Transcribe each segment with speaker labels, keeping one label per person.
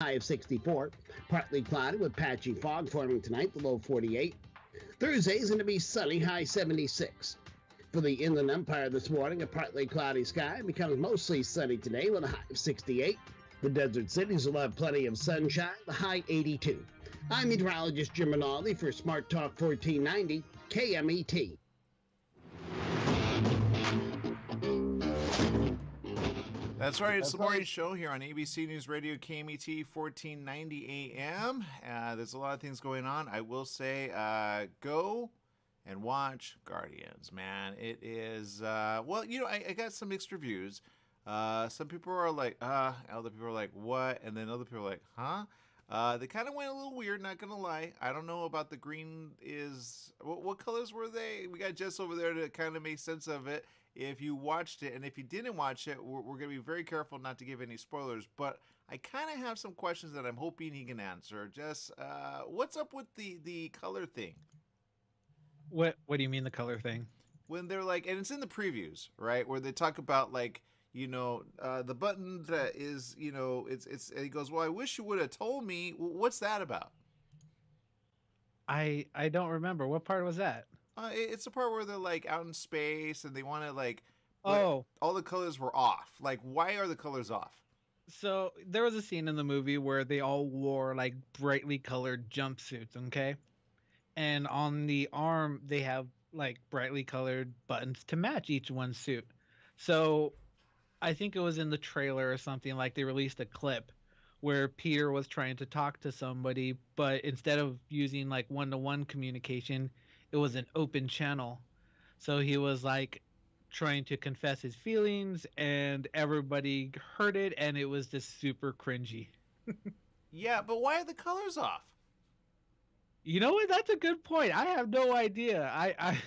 Speaker 1: high of 64. Partly cloudy with patchy fog forming tonight, the low 48. Thursday is going to be sunny, high 76. For the Inland Empire this morning, a partly cloudy sky becomes mostly sunny today with a high of 68. The desert cities will have plenty of sunshine, the high 82. I'm meteorologist Jim Rinaldi for Smart Talk 1490 KMET.
Speaker 2: That's right. It's the morning show here on ABC News Radio KMET 1490 AM. There's a lot of things going on. I will say, go and watch Guardians, man. It is, well, you know, I got some mixed reviews. Some people are like, other people are like, what? And then other people are like, huh? They kind of went a little weird, not going to lie. I don't know about the green is, what colors were they? We got Jess over there to kind of make sense of it. If you watched it, and if you didn't watch it, we're going to be very careful not to give any spoilers, but I kind of have some questions that I'm hoping he can answer. Jess, what's up with the color thing?
Speaker 3: What do you mean the color thing?
Speaker 2: When they're like, and it's in the previews, right, where they talk about like, you know, the button that is, you know, it's he goes, well, I wish you would have told me. What's that about?
Speaker 3: I don't remember. What part was that?
Speaker 2: It's the part where they're like out in space and they want to like,
Speaker 3: all
Speaker 2: the colors were off. Like, why are the colors off?
Speaker 3: So there was a scene in the movie where they all wore like brightly colored jumpsuits, okay? And on the arm, they have like brightly colored buttons to match each one's suit. So I think it was in the trailer or something, like they released a clip where Peter was trying to talk to somebody, but instead of using like one-to-one communication, it was an open channel. So he was like trying to confess his feelings and everybody heard it and it was just super cringy.
Speaker 2: Yeah, but why are the colors off?
Speaker 3: You know what? That's a good point. I have no idea. I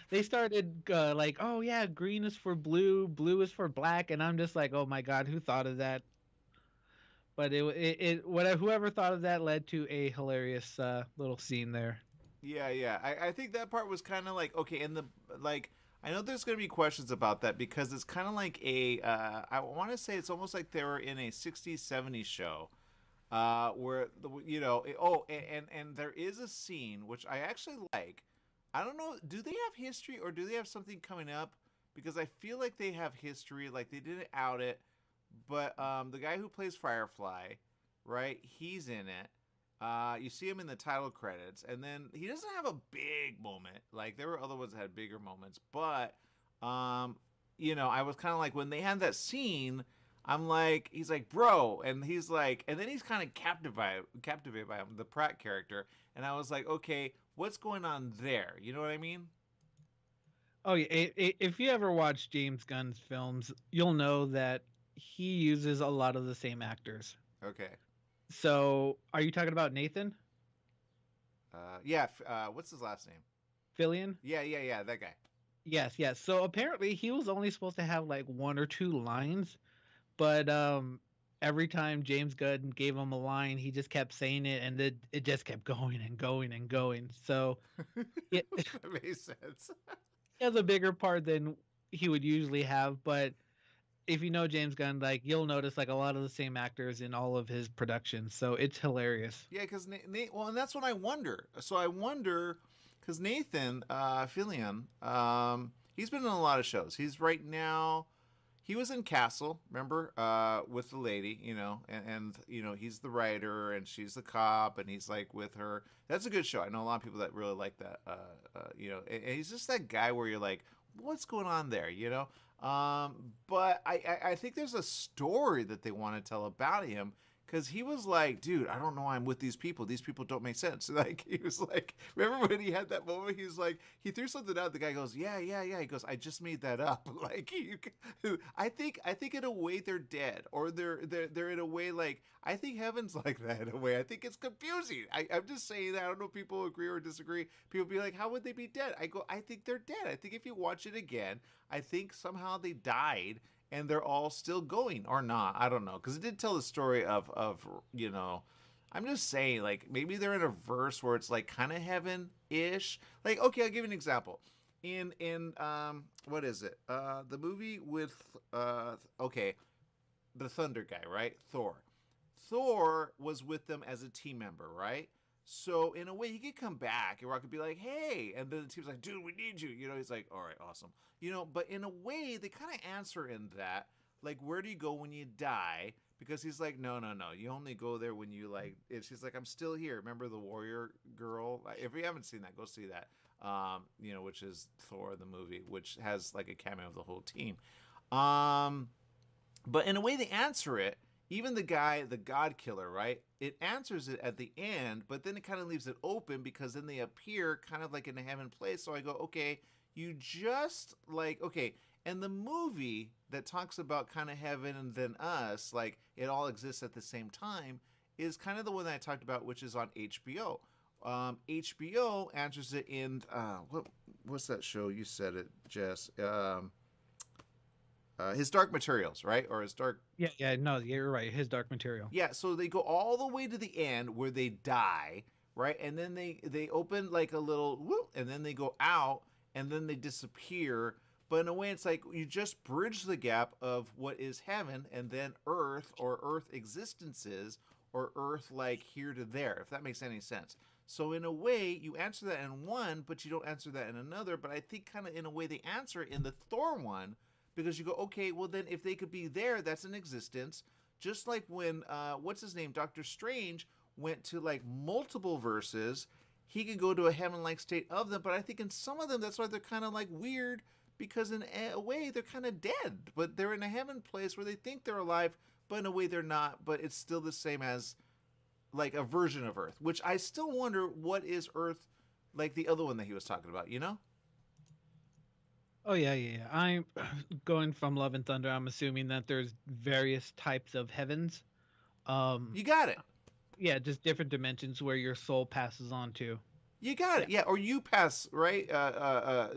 Speaker 3: they started like, oh yeah, green is for blue, blue is for black, and I'm just like, oh my god, who thought of that? But whoever thought of that led to a hilarious little scene there.
Speaker 2: Yeah. I think that part was kind of like, okay, and the, like, I know there's going to be questions about that because it's kind of like I want to say it's almost like they were in a 60s, 70s show where, you know, and there is a scene, which I actually like. I don't know, do they have history or do they have something coming up? Because I feel like they have history, like they didn't out it, but the guy who plays Firefly, right, he's in it. You see him in the title credits, and then he doesn't have a big moment. Like, there were other ones that had bigger moments, but, you know, I was kind of like, when they had that scene, I'm like, he's like, bro, and he's like, and then he's kind of captivated by him, the Pratt character, and I was like, okay, what's going on there? You know what I mean?
Speaker 3: Oh yeah, if you ever watch James Gunn's films, you'll know that he uses a lot of the same actors.
Speaker 2: Okay.
Speaker 3: So, are you talking about Nathan?
Speaker 2: Yeah. What's his last name?
Speaker 3: Fillion?
Speaker 2: Yeah. That guy.
Speaker 3: Yes. So apparently he was only supposed to have like one or two lines, but every time James Gunn gave him a line, he just kept saying it, and it just kept going and going and going. So it
Speaker 2: That makes sense.
Speaker 3: He has a bigger part than he would usually have, but if you know James Gunn, like you'll notice like a lot of the same actors in all of his productions, so it's hilarious.
Speaker 2: Yeah, because well, and that's what I wonder. So I wonder because Nathan Fillion, he's been in a lot of shows. He's right now. He was in Castle, remember, with the lady, you know, and you know he's the writer and she's the cop, and he's like with her. That's a good show. I know a lot of people that really like that. You know, and he's just that guy where you're like, what's going on there, you know? But I think there's a story that they want to tell about him because he was like, dude, I don't know why I'm with these people. These people don't make sense. Like, he was like, remember when he had that moment? He was like, he threw something out. The guy goes, yeah. He goes, I just made that up. Like, I think in a way they're dead, or they're in a way like, I think heaven's like that in a way. I think it's confusing. I'm just saying that. I don't know if people agree or disagree. People be like, how would they be dead? I go, I think they're dead. I think if you watch it again, I think somehow they died and they're all still going, or not. I don't know, because it did tell the story of you know, I'm just saying, like, maybe they're in a verse where it's like kind of heaven-ish. Like, okay, I'll give you an example. In what is it? The movie with the Thunder guy, right? Thor. Thor was with them as a team member, right? So in a way, he could come back, and Rock could be like, "Hey," and then the team's like, "Dude, we need you." You know, he's like, "All right, awesome." You know, but in a way, they kind of answer in that, like, where do you go when you die? Because he's like, no, you only go there when you like. She's like, I'm still here. Remember the warrior girl? If you haven't seen that, go see that. You know, which is Thor the movie, which has like a cameo of the whole team. But in a way, they answer it. Even the guy, the God Killer, right? It answers it at the end, but then it kind of leaves it open because then they appear kind of like in a heaven place. So I go, okay, you just like, okay. And the movie that talks about kind of heaven and then us, like it all exists at the same time, is kind of the one that I talked about, which is on HBO. HBO answers it in, what's that show? You said it, Jess. His Dark Materials, right? Or his Dark...
Speaker 3: Yeah, no, you're right. His Dark Material.
Speaker 2: Yeah, so they go all the way to the end where they die, right? And then they open like a little whoop, and then they go out, and then they disappear. But in a way, it's like you just bridge the gap of what is heaven and then earth, or earth existences, or earth like here to there, if that makes any sense. So in a way, you answer that in one, but you don't answer that in another. But I think kind of in a way they answer in the Thor one, because you go, okay, well then if they could be there, that's an existence. Just like when, what's his name, Doctor Strange went to like multiple verses, he could go to a heaven-like state of them. But I think in some of them, that's why they're kind of like weird, because in a way they're kind of dead, but they're in a heaven place where they think they're alive, but in a way they're not. But it's still the same as like a version of Earth, which I still wonder what is Earth like the other one that he was talking about, you know?
Speaker 3: Oh yeah. I'm going from Love and Thunder. I'm assuming that there's various types of heavens.
Speaker 2: You got it.
Speaker 3: Yeah, just different dimensions where your soul passes on to.
Speaker 2: You got it. Yeah, or you pass, right?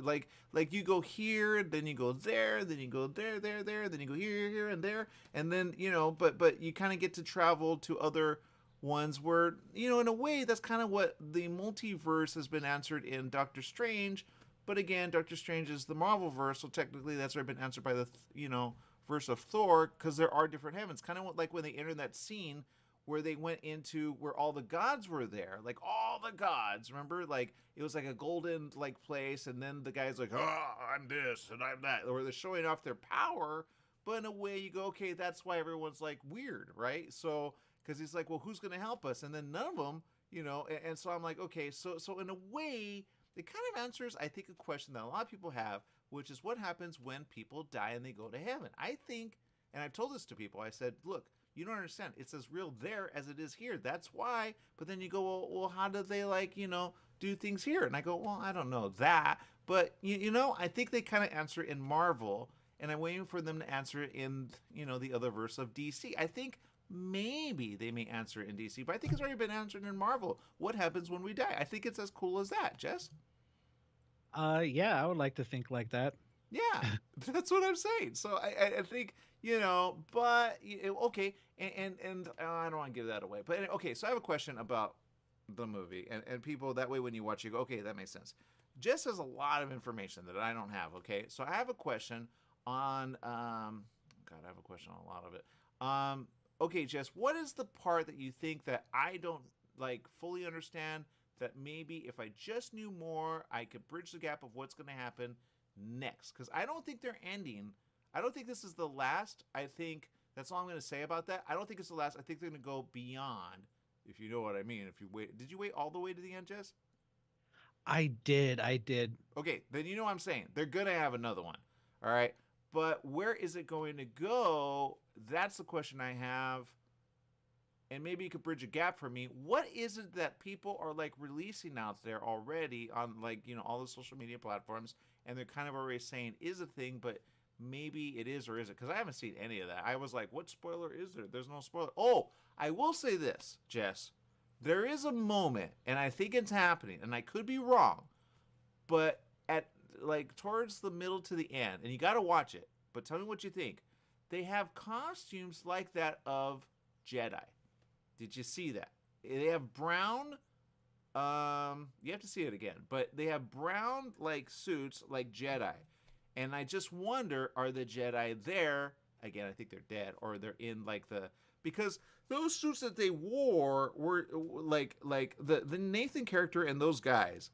Speaker 2: Like you go here, then you go there, then you go there, then you go here, and there, and then you know, but you kind of get to travel to other ones where, you know, in a way that's kind of what the multiverse has been answered in Doctor Strange. But again, Doctor Strange is the Marvel verse, so technically that's already been answered by the verse of Thor, because there are different heavens. Kind of like when they entered that scene where they went into where all the gods were there, like all the gods, remember? Like it was like a golden like place, and then the guy's like, oh, I'm this and I'm that, or they're showing off their power. But in a way you go, okay, that's why everyone's like weird, right? So because he's like, well, who's going to help us? And then none of them, you know, and so I'm like, okay, so in a way it kind of answers, I think, a question that a lot of people have, which is what happens when people die and they go to heaven. I think, and I've told this to people, I said, look, you don't understand. It's as real there as it is here. That's why. But then you go, well, how do they like, you know, do things here? And I go, well, I don't know that. But, you know, I think they kind of answer in Marvel, and I'm waiting for them to answer it in, you know, the other verse of DC. I think maybe they may answer it in DC, but I think it's already been answered in Marvel. What happens when we die? I think it's as cool as that, Jess.
Speaker 3: Yeah, I would like to think like that.
Speaker 2: Yeah, that's what I'm saying. So I think, you know, but okay, and I don't want to give that away. But okay, so I have a question about the movie, and people, that way when you watch, you go, okay, that makes sense. Jess has a lot of information that I don't have. Okay, so I have a question on God, I have a question on a lot of it. Okay, Jess, what is the part that you think that I don't like fully understand, that maybe if I just knew more, I could bridge the gap of what's going to happen next? Because I don't think they're ending. I don't think this is the last. I think that's all I'm going to say about that. I don't think it's the last. I think they're going to go beyond, if you know what I mean. If you wait, did you wait all the way to the end, Jess?
Speaker 3: I did.
Speaker 2: Okay, then you know what I'm saying. They're going to have another one. All right. But where is it going to go? That's the question I have. And maybe you could bridge a gap for me. What is it that people are like releasing out there already on, like, you know, all the social media platforms, and they're kind of already saying is a thing, but maybe it is or isn't? Because I haven't seen any of that. I was like, what spoiler is there? There's no spoiler. Oh, I will say this, Jess. There is a moment, and I think it's happening, and I could be wrong, but at like towards the middle to the end, and you got to watch it, but tell me what you think. They have costumes like that of Jedi. Did you see that? They have brown, you have to see it again, but they have brown like suits like Jedi. And I just wonder, are the Jedi there? Again, I think they're dead, or they're in like because those suits that they wore were like the Nathan character and those guys.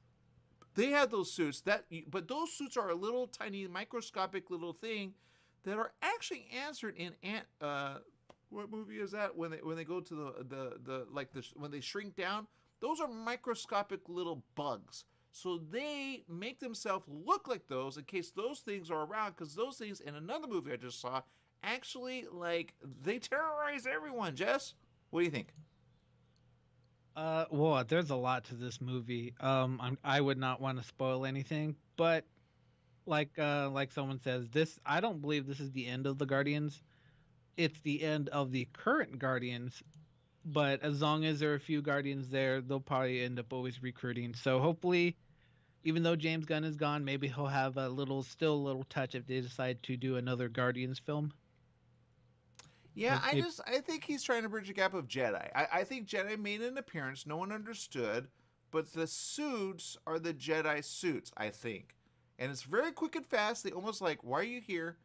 Speaker 2: They had those suits but those suits are a little tiny microscopic little thing that are actually answered in what movie is that when they go to when they shrink down, those are microscopic little bugs. So they make themselves look like those in case those things are around, because those things in another movie I just saw actually they terrorize everyone. Jess, what do you think?
Speaker 3: Well, there's a lot to this movie. I would not want to spoil anything, but like someone says, I don't believe this is the end of the Guardians. It's the end of the current Guardians, but as long as there are a few Guardians there, they'll probably end up always recruiting. So hopefully, even though James Gunn is gone, maybe he'll have a little touch if they decide to do another Guardians film.
Speaker 2: Yeah, I think he's trying to bridge the gap of Jedi. I think Jedi made an appearance, no one understood, but the suits are the Jedi suits, I think. And it's very quick and fast. They almost like, why are you here?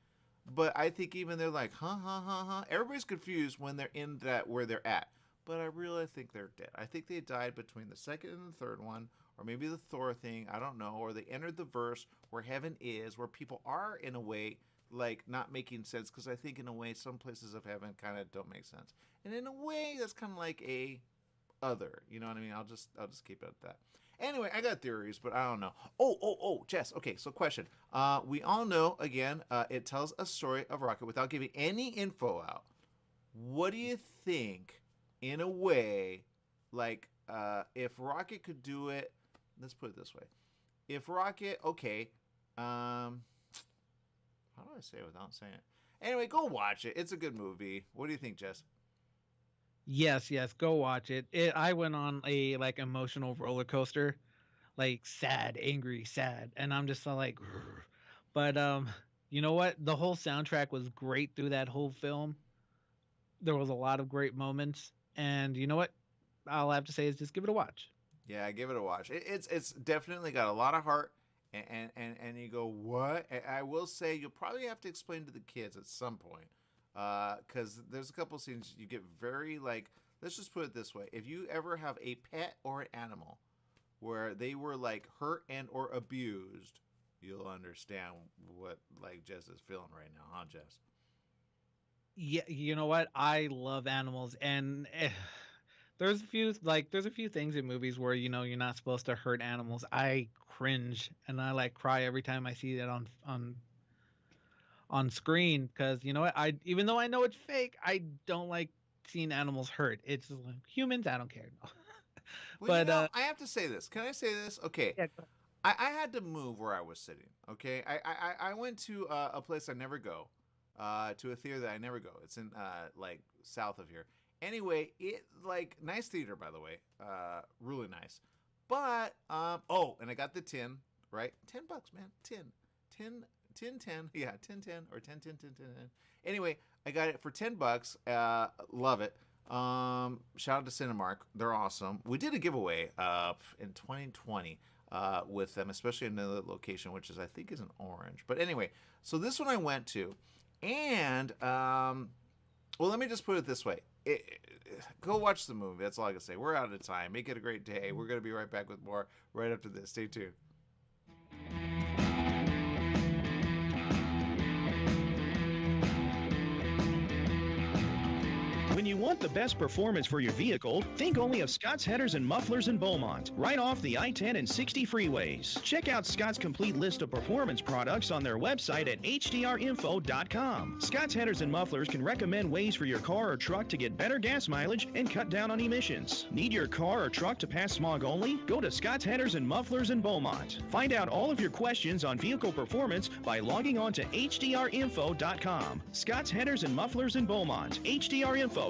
Speaker 2: But I think even they're like, huh. Everybody's confused when they're in that where they're at. But I really think they're dead. I think they died between the second and the third one, or maybe the Thor thing, I don't know, or they entered the verse where heaven is, where people are in a way like not making sense, because I think in a way some places of heaven kind of don't make sense, and in a way that's kind of like a other, you know what I mean? I'll just keep it at that. Anyway, I got theories, but I don't know. Oh, Jess. Okay, so question. We all know, again, it tells a story of Rocket without giving any info out. What do you think, in a way, like if Rocket could do it? Let's put it this way: if Rocket, okay. How do I say it without saying it? Anyway, go watch it. It's a good movie. What do you think, Jess?
Speaker 3: Yes, go watch it. I went on a emotional roller coaster, sad, angry, sad, and I'm just like, but you know what? The whole soundtrack was great through that whole film. There was a lot of great moments, and you know what? All I have to say is just give it a watch.
Speaker 2: Yeah, give it a watch. It's definitely got a lot of heart. And you go, what? And I will say you'll probably have to explain to the kids at some point, because there's a couple scenes you get very let's just put it this way: if you ever have a pet or an animal where they were hurt and or abused, you'll understand what Jess is feeling right now, huh, Jess?
Speaker 3: Yeah, you know what? I love animals, and there's a few things in movies where you're not supposed to hurt animals. I cringe and I cry every time I see that on screen, because you know what? Even though I know it's fake, I don't like seeing animals hurt. It's just humans, I don't care. No.
Speaker 2: Well, but I have to say this. Can I say this? Okay.
Speaker 3: Yeah,
Speaker 2: I had to move where I was sitting. Okay. I went to a place I never go, to a theater that I never go. It's in south of here. Anyway, it nice theater, by the way, really nice. But and I got the tin, right? $10, man, tin, yeah, 10 or 10. Anyway, I got it for $10. Love it. Shout out to Cinemark, they're awesome. We did a giveaway in 2020 with them, especially in another location, which I think is in Orange. But anyway, so this one I went to, and well, let me just put it this way. Go watch the movie. That's all I can say. We're out of time. Make it a great day. We're going to be right back with more right after this. Stay tuned.
Speaker 4: When you want the best performance for your vehicle, think only of Scott's Headers and Mufflers in Beaumont, right off the I-10 and 60 freeways. Check out Scott's complete list of performance products on their website at hdrinfo.com. Scott's Headers and Mufflers can recommend ways for your car or truck to get better gas mileage and cut down on emissions. Need your car or truck to pass smog only? Go to Scott's Headers and Mufflers in Beaumont. Find out all of your questions on vehicle performance by logging on to hdrinfo.com. Scott's Headers and Mufflers in Beaumont, hdrinfo.com.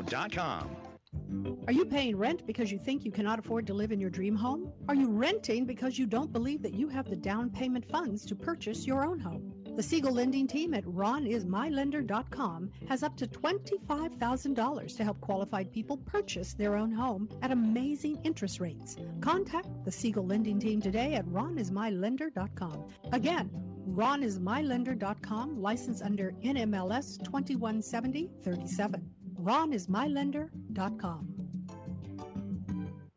Speaker 5: Are you paying rent because you think you cannot afford to live in your dream home? Are you renting because you don't believe that you have the down payment funds to purchase your own home? The Siegel lending team at ronismylender.com has up to $25,000 to help qualified people purchase their own home at amazing interest rates. Contact the Siegel lending team today at ronismylender.com. Again, ronismylender.com, license under NMLS 217037. RonIsMyLender.com.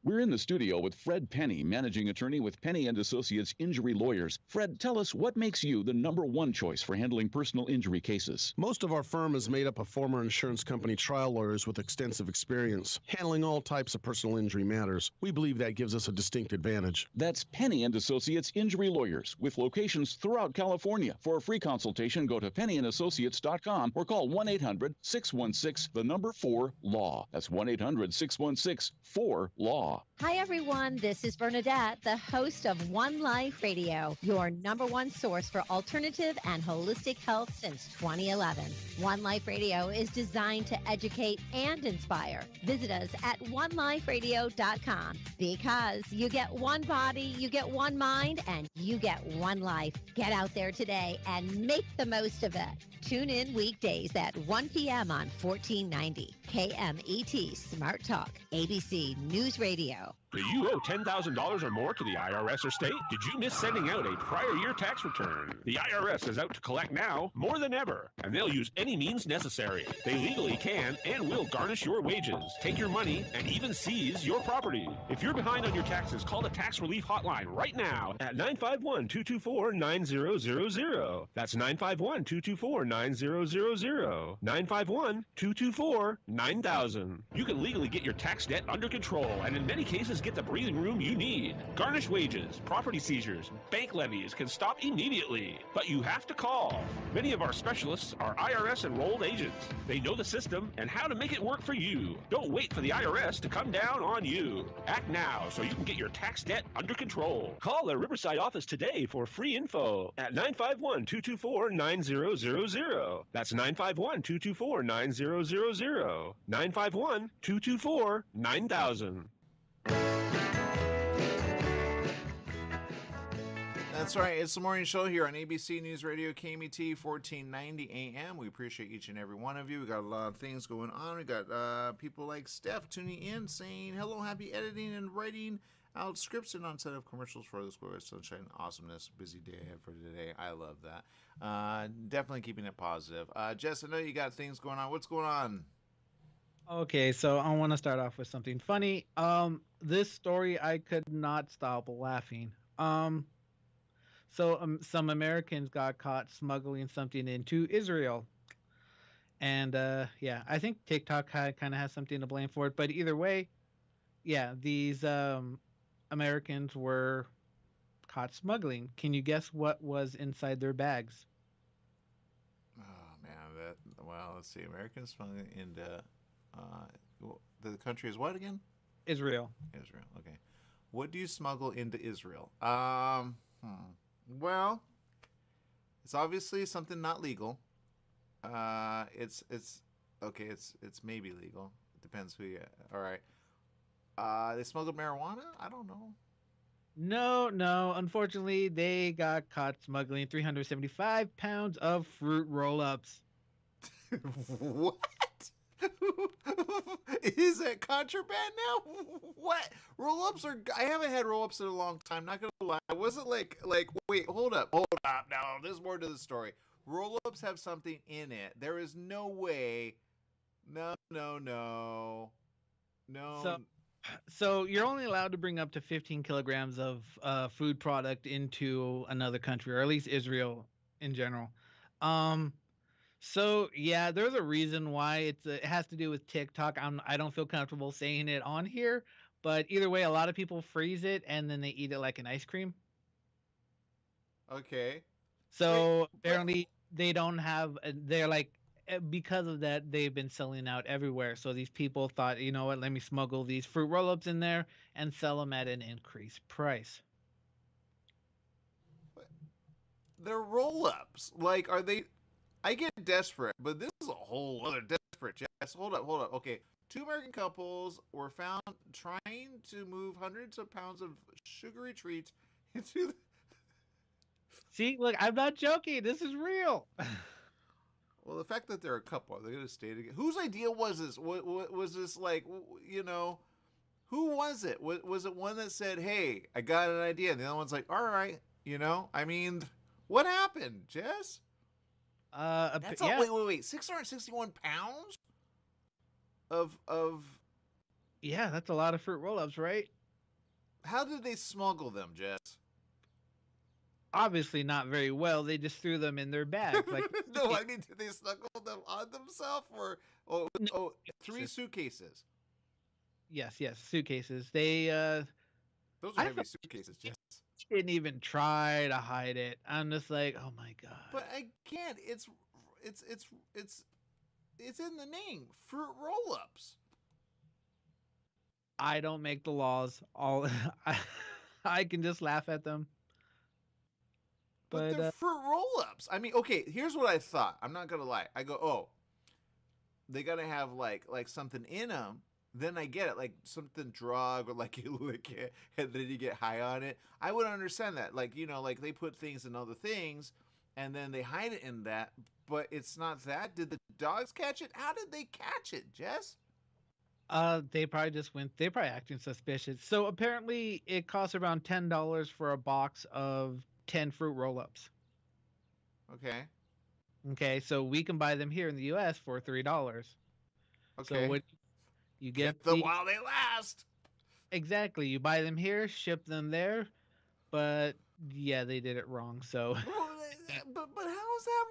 Speaker 6: We're in the studio with Fred Penny, managing attorney with Penny and Associates Injury Lawyers. Fred, tell us what makes you the #1 choice for handling personal injury cases.
Speaker 7: Most of our firm is made up of former insurance company trial lawyers with extensive experience handling all types of personal injury matters. We believe that gives us a distinct advantage.
Speaker 6: That's Penny and Associates Injury Lawyers with locations throughout California. For a free consultation, go to pennyandassociates.com or call 1-800-616-4LAW. That's 1-800-616-4LAW.
Speaker 8: Hi, everyone. This is Bernadette, the host of One Life Radio, your #1 source for alternative and holistic health since 2011. One Life Radio is designed to educate and inspire. Visit us at oneliferadio.com because you get one body, you get one mind, and you get one life. Get out there today and make the most of it. Tune in weekdays at 1 p.m. on 1490 KMET Smart Talk, ABC News Radio.
Speaker 9: Do you owe $10,000 or more to the IRS or state? Did you miss sending out a prior year tax return? The IRS is out to collect now more than ever, and they'll use any means necessary. They legally can and will garnish your wages, take your money, and even seize your property. If you're behind on your taxes, call the Tax Relief Hotline right now at 951-224-9000. That's 951-224-9000. 951-224-9000. You can legally get your tax debt under control, and in many cases, get the breathing room you need. Garnished wages, property seizures, bank levies can stop immediately, but you have to call. Many of our specialists are IRS enrolled agents. They know the system and how to make it work for you. Don't wait for the IRS to come down on you. Act now so you can get your tax debt under control. Call the Riverside office today for free info at 951-224-9000. That's 951-224-9000. 951-224-9000.
Speaker 2: That's right. It's the morning show here on ABC News Radio KMET 1490 AM. We appreciate each and every one of you. We got a lot of things going on. We got people like Steph tuning in saying, hello, happy editing and writing out scripts and on set of commercials for the Square Sunshine. Awesomeness. Busy day ahead for today. I love that. Definitely keeping it positive. Jess, I know you got things going on. What's going on?
Speaker 3: Okay, so I want to start off with something funny. This story, I could not stop laughing. So some Americans got caught smuggling something into Israel. And yeah, I think TikTok kind of has something to blame for it. But either way, yeah, these Americans were caught smuggling. Can you guess what was inside their bags?
Speaker 2: Oh, man. Well, let's see. Americans smuggling into... the country is what again?
Speaker 3: Israel.
Speaker 2: Israel. Okay. What do you smuggle into Israel? Well, it's obviously something not legal. It's okay. It's maybe legal. It depends who you. All right. They smuggled marijuana. I don't know.
Speaker 3: No. Unfortunately, they got caught smuggling 375 pounds of fruit roll-ups.
Speaker 2: What? Is that contraband now? What? Roll-ups are... I haven't had roll-ups in a long time, not gonna lie. I wasn't like, wait, hold up. No, there's more to the story. Roll-ups have something in it. There is no way. No.
Speaker 3: So you're only allowed to bring up to 15 kilograms of food product into another country, or at least Israel in general. So yeah, there's a reason why it has to do with TikTok. I don't feel comfortable saying it on here, but either way, a lot of people freeze it and then they eat it like an ice cream.
Speaker 2: Okay.
Speaker 3: So apparently they don't have. They're like, because of that, they've been selling out everywhere. So these people thought, you know what? Let me smuggle these fruit roll-ups in there and sell them at an increased price.
Speaker 2: They're roll-ups. Like, are they? I get desperate, but this is a whole other desperate. Yes, hold up. Okay, 2 American couples were found trying to move hundreds of pounds of sugary treats into the...
Speaker 3: See, look, I'm not joking. This is real.
Speaker 2: Well, the fact that they're a couple, are they going to stay together? Whose idea was this? What was this like, you know, who was it? Was it one that said, hey, I got an idea, and the other one's like, all right, you know? I mean, what happened, Jess? That's
Speaker 3: yeah.
Speaker 2: Wait. 661 pounds? of.
Speaker 3: Yeah, that's a lot of fruit roll-ups, right?
Speaker 2: How did they smuggle them, Jess?
Speaker 3: Obviously not very well. They just threw them in their bags. Like
Speaker 2: No, I mean, did they smuggle them on themselves or
Speaker 3: No,
Speaker 2: three suitcases?
Speaker 3: yes, suitcases. They
Speaker 2: Those are
Speaker 3: I
Speaker 2: heavy
Speaker 3: thought
Speaker 2: suitcases, Jess.
Speaker 3: they didn't even try to hide it. I'm just like, oh my god.
Speaker 2: But again, it's in the name, fruit roll-ups.
Speaker 3: I don't make the laws. All I can just laugh at them.
Speaker 2: But they're fruit roll-ups. I mean, okay, here's what I thought. I'm not gonna lie. I go, oh, they gotta have like something in them. Then I get it, like something drug or like you lick it and then you get high on it. I would understand that, like like they put things in other things, and then they hide it in that. But it's not that. Did the dogs catch it? How did they catch it, Jess?
Speaker 3: They probably just went. They probably acting suspicious. So apparently, it costs around $10 for a box of 10 fruit roll-ups.
Speaker 2: Okay.
Speaker 3: Okay, so we can buy them here in the U.S. for $3.
Speaker 2: Okay.
Speaker 3: So what you get
Speaker 2: them while they last.
Speaker 3: Exactly. You buy them here, ship them there, but yeah, they did it wrong. So.
Speaker 2: But how is that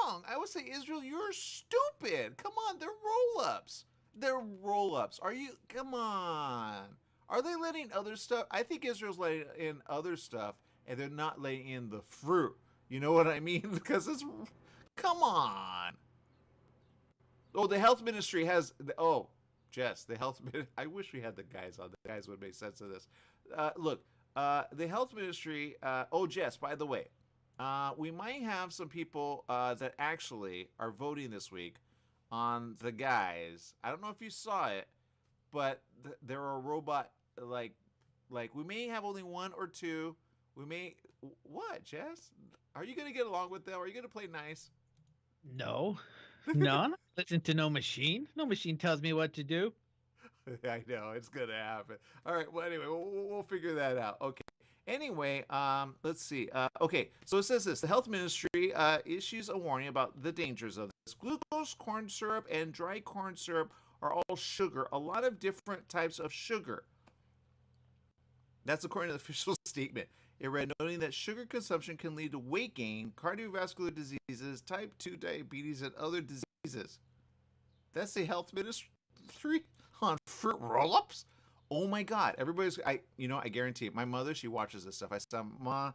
Speaker 2: wrong? I would say, Israel, you're stupid. Come on, they're roll-ups. They're roll-ups. Are you? Come on. Are they letting other stuff? I think Israel's letting in other stuff, and they're not letting in the fruit. You know what I mean? Because it's. Come on. Oh, the health ministry has. Oh, Jess, the health. I wish we had the guys on. The guys would make sense of this. Look, the health ministry. Oh, Jess, by the way, we might have some people that actually are voting this week on the guys. I don't know if you saw it, but there are robot like we may have only one or two. We may. What, Jess? Are you gonna get along with them? Are you gonna play nice?
Speaker 3: No, I'm not listening to no machine. No machine tells me what to do.
Speaker 2: I know it's gonna happen. All right. Well, anyway, we'll figure that out. Okay. Anyway, let's see. Okay, so it says this: the health ministry issues a warning about the dangers of this. Glucose, corn syrup, and dry corn syrup are all sugar. A lot of different types of sugar. That's according to the official statement. It read, noting that sugar consumption can lead to weight gain, cardiovascular diseases, type 2 diabetes, and other diseases. That's the health ministry on fruit roll-ups? Oh my God. Everybody's, I guarantee it. My mother, she watches this stuff. I said, Ma,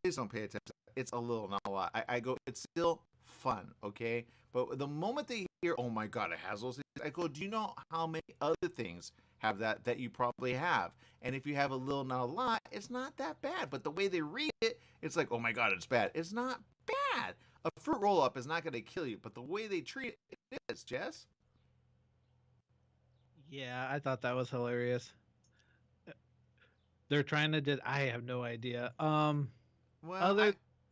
Speaker 2: please don't pay attention. It's a little, not a lot. I go, it's still fun, okay? But the moment they hear, oh my God, it has those things, I go, do you know how many other things have that you probably have? And if you have a little, not a lot, it's not that bad. But the way they read it, it's like, oh my God, it's bad. It's not bad. A fruit roll-up is not going to kill you, but the way they treat it, it is, Jess.
Speaker 3: Yeah, I thought that was hilarious. They're trying to I have no idea.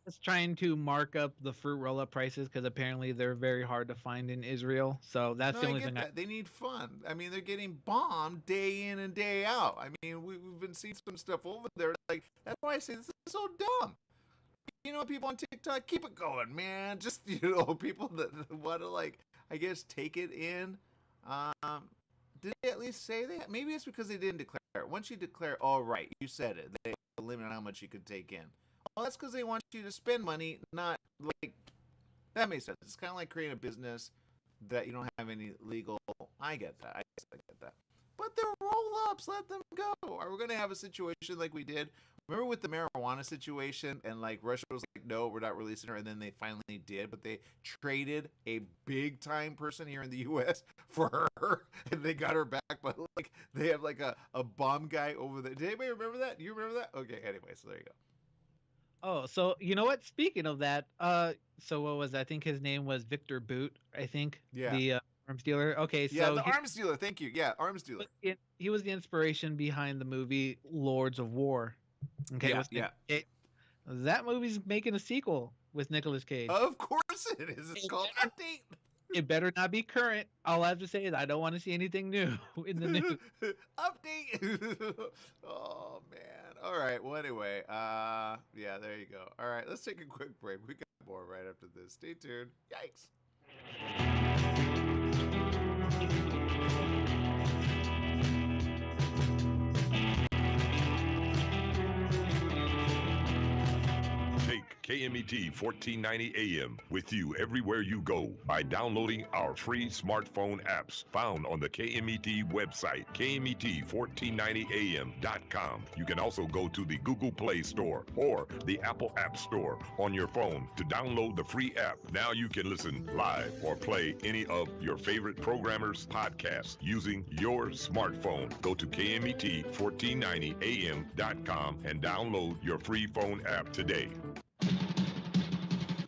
Speaker 3: It's trying to mark up the fruit roll-up prices because apparently they're very hard to find in Israel. So that's the only thing.
Speaker 2: They need fun. I mean, they're getting bombed day in and day out. I mean, we've been seeing some stuff over there. Like, that's why I say this is so dumb. You know, people on TikTok, keep it going, man. Just, people that want to, like, I guess, take it in. Did they at least say that? Maybe it's because they didn't declare it. Once you declare, oh, right, you said it. They have a limit on how much you could take in. Well, that's because they want you to spend money, not like that makes sense. It's kind of like creating a business that you don't have any legal. I get that. I get that. But they're roll-ups. Let them go. Are we going to have a situation like we did? Remember with the marijuana situation, and like Russia was like, no, we're not releasing her, and then they finally did, but they traded a big-time person here in the U.S. for her, and they got her back, but like they have like a bomb guy over there. Did anybody remember that? Do you remember that? Okay, anyway, so there you go.
Speaker 3: Oh, so you know what? Speaking of that, so what was that? I think his name was Victor Boot. I think.
Speaker 2: Yeah.
Speaker 3: The arms dealer. Okay, so
Speaker 2: yeah, the arms dealer. Thank you. Yeah, arms dealer.
Speaker 3: He was the inspiration behind the movie Lords of War. Okay.
Speaker 2: Yeah.
Speaker 3: That movie's making a sequel with Nicolas Cage.
Speaker 2: Of course it is. It's called Update.
Speaker 3: It better not be current. All I have to say is I don't want to see anything new in the news.
Speaker 2: Update. Oh man. All right. Well, anyway, yeah, there you go. All right, let's take a quick break. We got more right after this. Stay tuned. Yikes.
Speaker 10: KMET 1490 AM with you everywhere you go by downloading our free smartphone apps found on the KMET website, KMET1490am.com. You can also go to the Google Play Store or the Apple App Store on your phone to download the free app. Now you can listen live or play any of your favorite programmers' podcasts using your smartphone. Go to KMET1490am.com and download your free phone app today.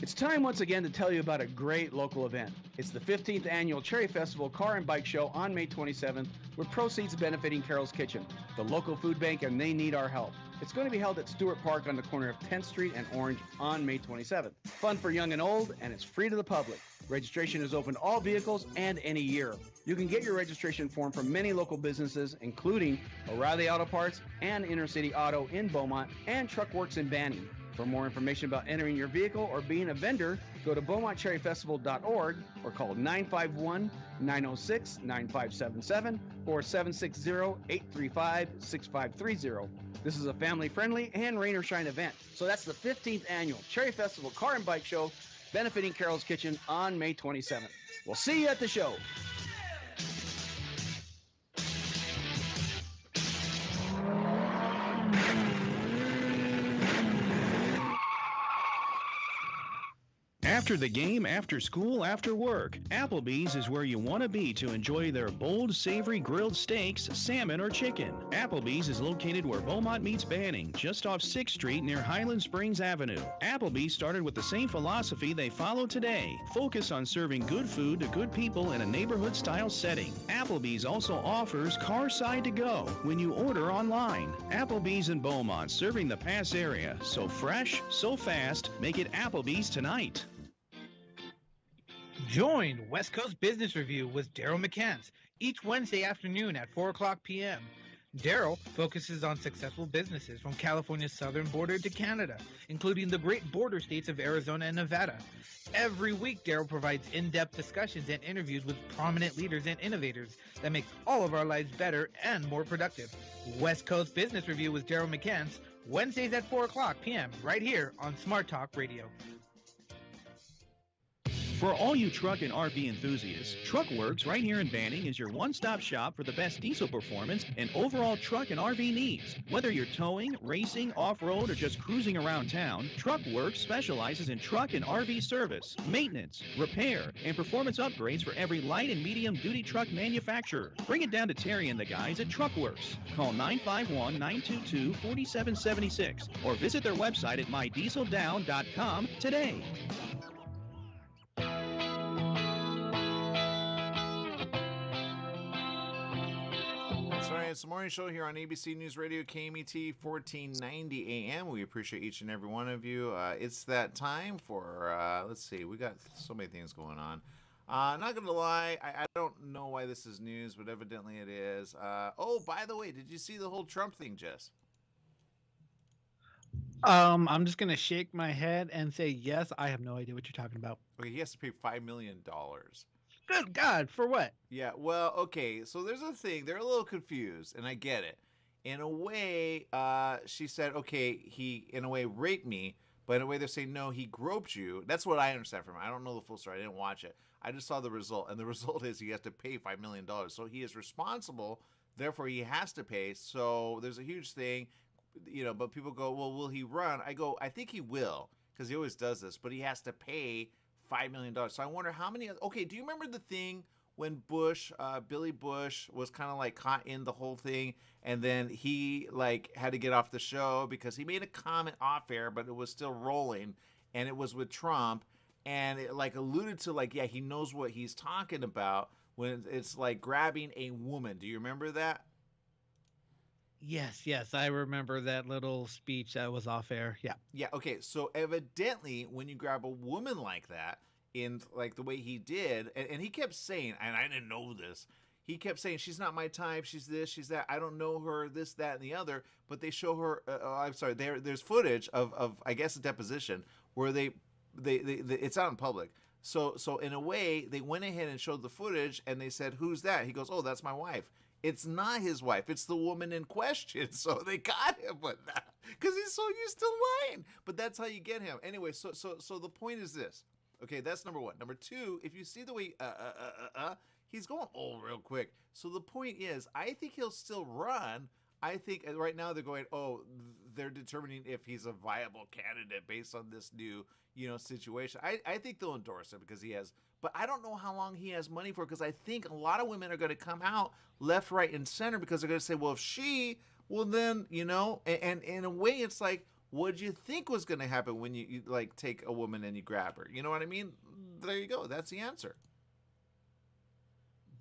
Speaker 11: It's time once again to tell you about a great local event. It's the 15th annual Cherry Festival Car and Bike Show on May 27th, with proceeds benefiting Carol's Kitchen, the local food bank, and they need our help. It's going to be held at Stewart Park on the corner of 10th Street and Orange on May 27th. Fun for young and old, and it's free to the public. Registration is open to all vehicles and any year. You can get your registration form from many local businesses, including O'Reilly Auto Parts and Inner City Auto in Beaumont and Truck Works in Banning. For more information about entering your vehicle or being a vendor, go to BeamontCherryFestival.org or call 951-906-9577 or 760-835-6530. This is a family-friendly and rain or shine event. So that's the 15th annual Cherry Festival Car and Bike Show benefiting Carol's Kitchen on May 27th. We'll see you at the show.
Speaker 4: After the game, after school, after work, Applebee's is where you want to be to enjoy their bold, savory grilled steaks, salmon, or chicken. Applebee's is located where Beaumont meets Banning, just off 6th Street near Highland Springs Avenue. Applebee's started with the same philosophy they follow today. Focus on serving good food to good people in a neighborhood-style setting. Applebee's also offers car side to go when you order online. Applebee's in Beaumont, serving the Pass area. So fresh, so fast, make it Applebee's tonight.
Speaker 3: Join West Coast Business Review with Daryl McCants each Wednesday afternoon at 4 o'clock p.m. Daryl focuses on successful businesses from California's southern border to Canada, including the great border states of Arizona and Nevada. Every week, Daryl provides in-depth discussions and interviews with prominent leaders and innovators that makes all of our lives better and more productive. West Coast Business Review with Daryl McCants, Wednesdays at 4 o'clock p.m. right here on Smart Talk Radio.
Speaker 4: For all you truck and RV enthusiasts, Truck Works right here in Banning is your one-stop shop for the best diesel performance and overall truck and RV needs. Whether you're towing, racing, off-road, or just cruising around town, Truck Works specializes in truck and RV service, maintenance, repair, and performance upgrades for every light and medium-duty truck manufacturer. Bring it down to Terry and the guys at Truck Works. Call 951-922-4776 or visit their website at mydieseldown.com today.
Speaker 2: That's right. It's the morning show here on ABC News Radio, KMET 1490 AM. We appreciate each and every one of you. It's that time for, let's see, we got so many things going on. Not going to lie, I don't know why this is news, but evidently it is. Oh, by the way, did you see the whole Trump thing, Jess?
Speaker 3: I'm just going to shake my head and say, yes, I have no idea what you're talking about.
Speaker 2: Okay, he has to pay $5 million.
Speaker 3: Good God, for what?
Speaker 2: Yeah, well, okay, so there's a thing. They're a little confused, and I get it. In a way, she said, okay, he, in a way, raped me, but in a way they're saying, no, he groped you. That's what I understand from it. I don't know the full story. I didn't watch it. I just saw the result, and the result is he has to pay $5 million. So he is responsible, therefore he has to pay. So there's a huge thing, you know, but people go, well, will he run? I go, I think he will, because he always does this, but he has to pay $5 million. So I wonder how many. Okay, do you remember the thing when Bush, Billy Bush, was kind of like caught in the whole thing, and then he like had to get off the show because he made a comment off air, but it was still rolling, and it was with Trump, and it like alluded to like, yeah, he knows what he's talking about when it's like grabbing a woman. Do you remember that?
Speaker 3: Yes, I remember that little speech that was off air. Yeah,
Speaker 2: okay, so evidently when you grab a woman like that, in like the way he did, and he kept saying, and I didn't know this, he kept saying, she's not my type, she's this, she's that, I don't know her, this, that, and the other, but they show her, I'm sorry, there's footage of I guess a deposition where they it's out in public, So in a way, they went ahead and showed the footage, and they said, "Who's that?" He goes, "Oh, that's my wife." It's not his wife. It's the woman in question. So they got him with that because he's so used to lying. But that's how you get him. Anyway, so the point is this. Okay, that's number one. Number two, if you see the way he's going real quick. So the point is, I think he'll still run. I think right now they're going, they're determining if he's a viable candidate based on this new, situation. I think they'll endorse him because he has, but I don't know how long he has money for, because I think a lot of women are going to come out left, right, and center because they're going to say, well, if she, well then, and in a way it's like, what do you think was going to happen when you like take a woman and you grab her? You know what I mean? There you go. That's the answer.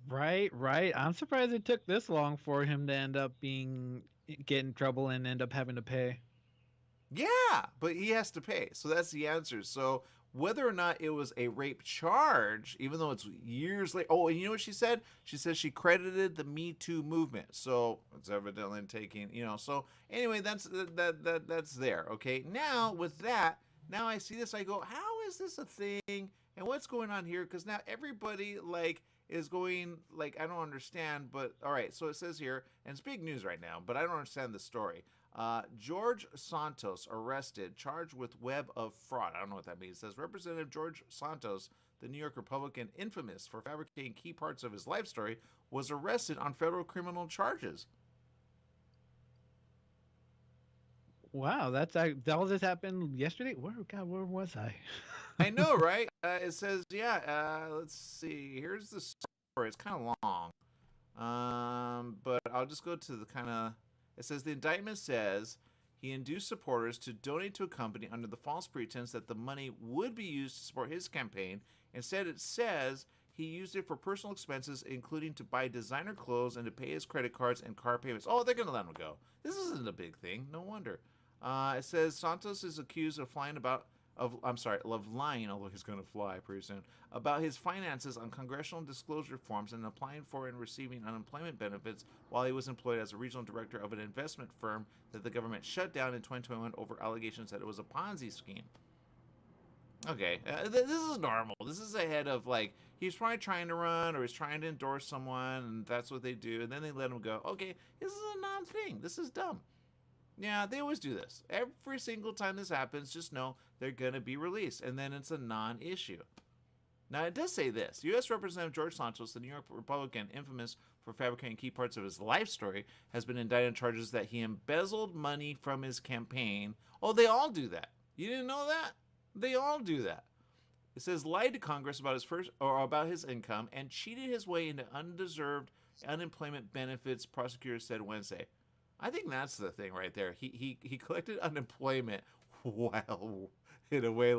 Speaker 3: Right. I'm surprised it took this long for him to get in trouble and end up having to pay.
Speaker 2: Yeah, but he has to pay. So that's the answer. So whether or not it was a rape charge, even though it's years later. Oh, and you know what she said? She says she credited the Me Too movement. So it's evidently taking, so anyway, that's there. Okay. Now with that, now I see this, I go, how is this a thing? And what's going on here? Because now everybody is going I don't understand, but all right. So it says here, and it's big news right now, but I don't understand the story. George Santos arrested, charged with web of fraud. I don't know what that means. It says Representative George Santos, the New York Republican infamous for fabricating key parts of his life story, was arrested on federal criminal charges.
Speaker 3: Wow, all this happened yesterday. Where was I?
Speaker 2: I know, right? It says, let's see. Here's the story. It's kind of long, but I'll just go to the kind of. It says the indictment says he induced supporters to donate to a company under the false pretense that the money would be used to support his campaign. Instead, it says he used it for personal expenses, including to buy designer clothes and to pay his credit cards and car payments. Oh, they're going to let him go. This isn't a big thing. No wonder. It says Santos is accused of lying, although he's going to fly pretty soon, about his finances on congressional disclosure forms and applying for and receiving unemployment benefits while he was employed as a regional director of an investment firm that the government shut down in 2021 over allegations that it was a Ponzi scheme. Okay, this is normal. This is ahead of he's probably trying to run or he's trying to endorse someone, and that's what they do, and then they let him go. Okay, this is a non-thing. This is dumb. Yeah, they always do this. Every single time this happens, just know they're going to be released, and then it's a non-issue. Now, it does say this. U.S. Representative George Santos, the New York Republican, infamous for fabricating key parts of his life story, has been indicted on charges that he embezzled money from his campaign. Oh, they all do that. You didn't know that? They all do that. It says lied to Congress about his income and cheated his way into undeserved unemployment benefits, prosecutors said Wednesday. I think that's the thing right there. He collected unemployment while in a way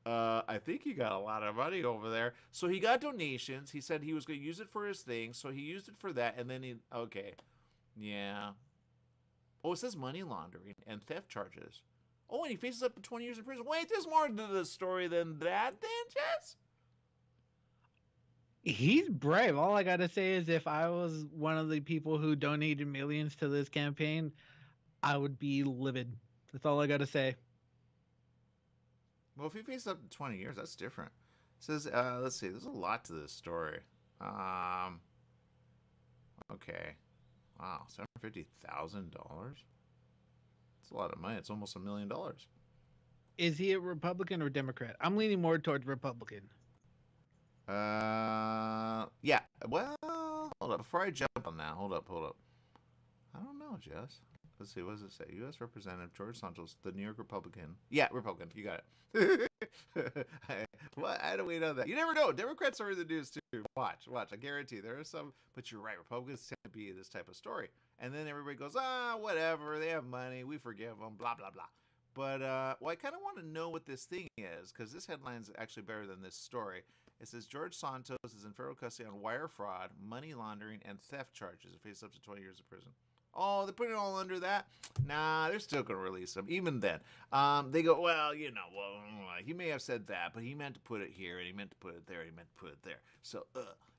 Speaker 2: I think he got a lot of money over there. So he got donations. He said he was going to use it for his thing. So he used it for that. And then yeah. Oh, it says money laundering and theft charges. Oh, and he faces up to 20 years in prison. Wait, there's more to the story than that then, Jess?
Speaker 3: He's brave. All I gotta say is if I was one of the people who donated millions to this campaign, I would be livid. That's all I gotta say.
Speaker 2: Well, if he faces up to 20 years, that's different. It says, let's see, there's a lot to this story. Okay. Wow, $750,000? That's a lot of money. It's almost $1 million.
Speaker 3: Is he a Republican or Democrat? I'm leaning more towards Republican.
Speaker 2: Yeah. Well, hold up. Before I jump on that, hold up. I don't know, Jess. Let's see. What does it say? U.S. Representative George Santos, the New York Republican. Yeah, Republican. You got it. What? How do we know that? You never know. Democrats are in the news too. Watch. I guarantee there are some. But you're right. Republicans tend to be this type of story. And then everybody goes, whatever. They have money. We forgive them. Blah, blah, blah. But, I kind of want to know what this thing is, because this headline is actually better than this story. It says George Santos is in federal custody on wire fraud, money laundering, and theft charges. He faces up to 20 years of prison. Oh, they're putting it all under that? Nah, they're still going to release him. Even then. They go, he may have said that, but he meant to put it here, and he meant to put it there, and he meant to put it there. So,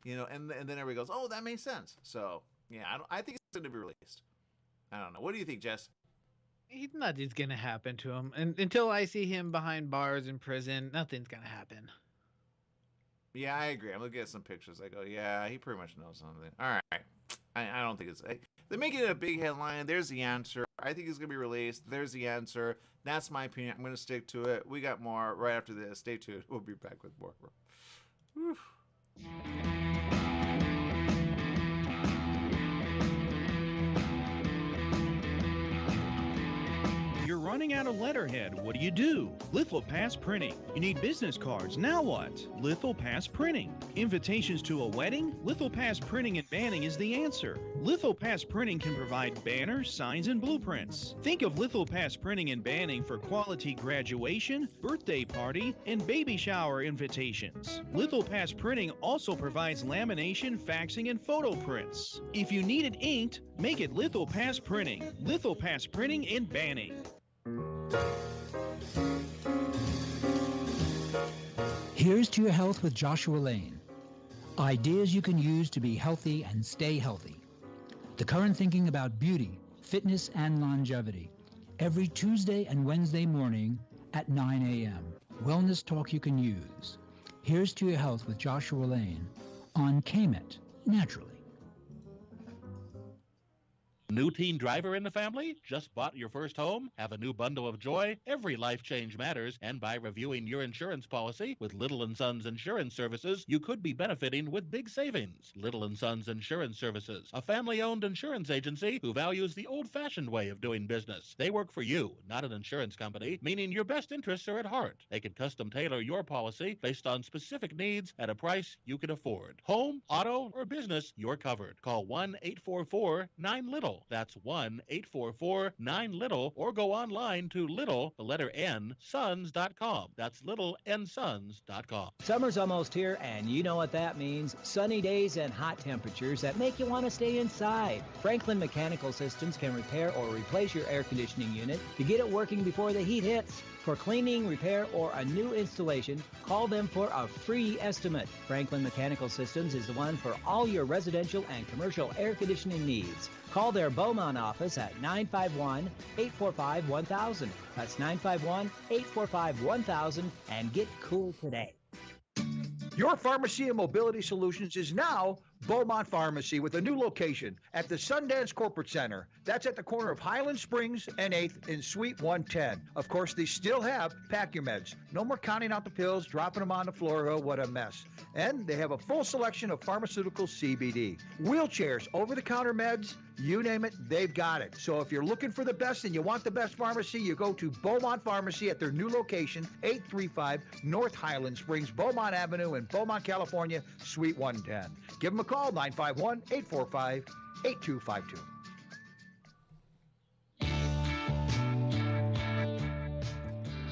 Speaker 2: and then everybody goes, oh, that makes sense. So, yeah, I think it's going to be released. I don't know. What do you think, Jess?
Speaker 3: Nothing's going to happen to him. And until I see him behind bars in prison, nothing's going to happen.
Speaker 2: Yeah, I agree. I'm looking at some pictures. I go, yeah, he pretty much knows something. All right. I don't think it's... They're making it a big headline. There's the answer. I think it's going to be released. There's the answer. That's my opinion. I'm going to stick to it. We got more right after this. Stay tuned. We'll be back with more. Whew.
Speaker 4: You're running out of letterhead. What do? Lithopass Printing. You need business cards. Now what? Lithopass Printing. Invitations to a wedding? Lithopass Printing and Banning is the answer. Lithopass Printing can provide banners, signs, and blueprints. Think of Lithopass Printing and Banning for quality graduation, birthday party, and baby shower invitations. Lithopass Printing also provides lamination, faxing, and photo prints. If you need it inked, make it Lithopass Printing. Lithopass Printing and Banning.
Speaker 12: Here's to your health with Joshua Lane. Ideas you can use to be healthy and stay healthy. The current thinking about beauty, fitness, and longevity. Every Tuesday and Wednesday morning at 9 a.m. Wellness talk you can use. Here's to your health with Joshua Lane on KMET, naturally.
Speaker 13: New teen driver in the family? Just bought your first home? Have a new bundle of joy? Every life change matters, and by reviewing your insurance policy with Little & Sons Insurance Services, you could be benefiting with big savings. Little & Sons Insurance Services, a family-owned insurance agency who values the old-fashioned way of doing business. They work for you, not an insurance company, meaning your best interests are at heart. They can custom tailor your policy based on specific needs at a price you can afford. Home, auto, or business, you're covered. Call 1-844-9-LITTLE. That's 1-844-9-LITTLE, or go online to little, the letter N, sons.com. That's littlensons.com.
Speaker 14: Summer's almost here, and you know what that means. Sunny days and hot temperatures that make you want to stay inside. Franklin Mechanical Systems can repair or replace your air conditioning unit to get it working before the heat hits. For cleaning, repair, or a new installation, call them for a free estimate. Franklin Mechanical Systems is the one for all your residential and commercial air conditioning needs. Call their Beaumont office at 951-845-1000. That's 951-845-1000 and get cool today.
Speaker 15: Your Pharmacy and Mobility Solutions is now Beaumont Pharmacy with a new location at the Sundance Corporate Center. That's at the corner of Highland Springs and 8th in Suite 110. Of course, they still have Pack Your Meds. No more counting out the pills, dropping them on the floor. Oh, what a mess. And they have a full selection of pharmaceutical CBD. Wheelchairs, over-the-counter meds, you name it, they've got it. So if you're looking for the best and you want the best pharmacy, you go to Beaumont Pharmacy at their new location, 835 North Highland Springs, Beaumont Avenue in Beaumont, California, Suite 110. Give them a call, 951-845-8252.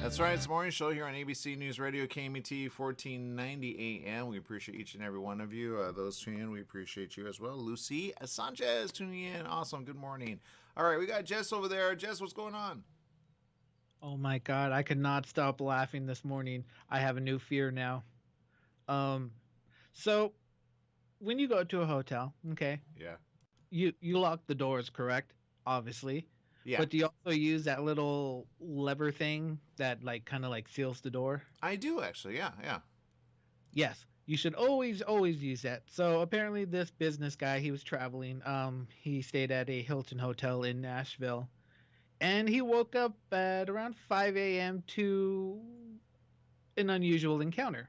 Speaker 2: That's right. It's the morning show here on ABC News Radio, KMET 1490 AM. We appreciate each and every one of you. Those tuning in, we appreciate you as well. Lucy Sanchez tuning in. Awesome. Good morning. All right, we got Jess over there. Jess, what's going on?
Speaker 3: Oh my God, I could not stop laughing this morning. I have a new fear now. So when you go to a hotel, okay?
Speaker 2: Yeah.
Speaker 3: You lock the doors, correct? Obviously.
Speaker 2: Yeah.
Speaker 3: But do you also use that little lever thing that kind of seals the door?
Speaker 2: I do actually. Yeah.
Speaker 3: Yes. You should always use that. So apparently this business guy, he was traveling. He stayed at a Hilton hotel in Nashville. And he woke up at around 5 a.m. to an unusual encounter.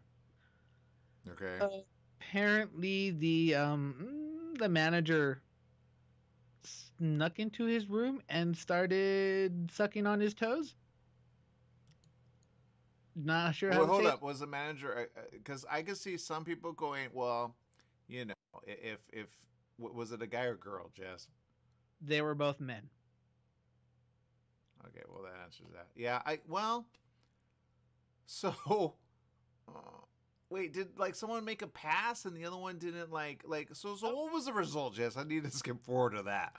Speaker 2: Okay.
Speaker 3: Apparently the manager snuck into his room and started sucking on his toes. Not sure how to
Speaker 2: hold
Speaker 3: say
Speaker 2: up. Was the manager, because I could see some people going, well, you know, if was it a guy or girl, Jess?
Speaker 3: They were both men.
Speaker 2: Okay, well that answers that. Yeah, so wait, did someone make a pass and the other one didn't so what was the result, Jess? I need to skip forward to that.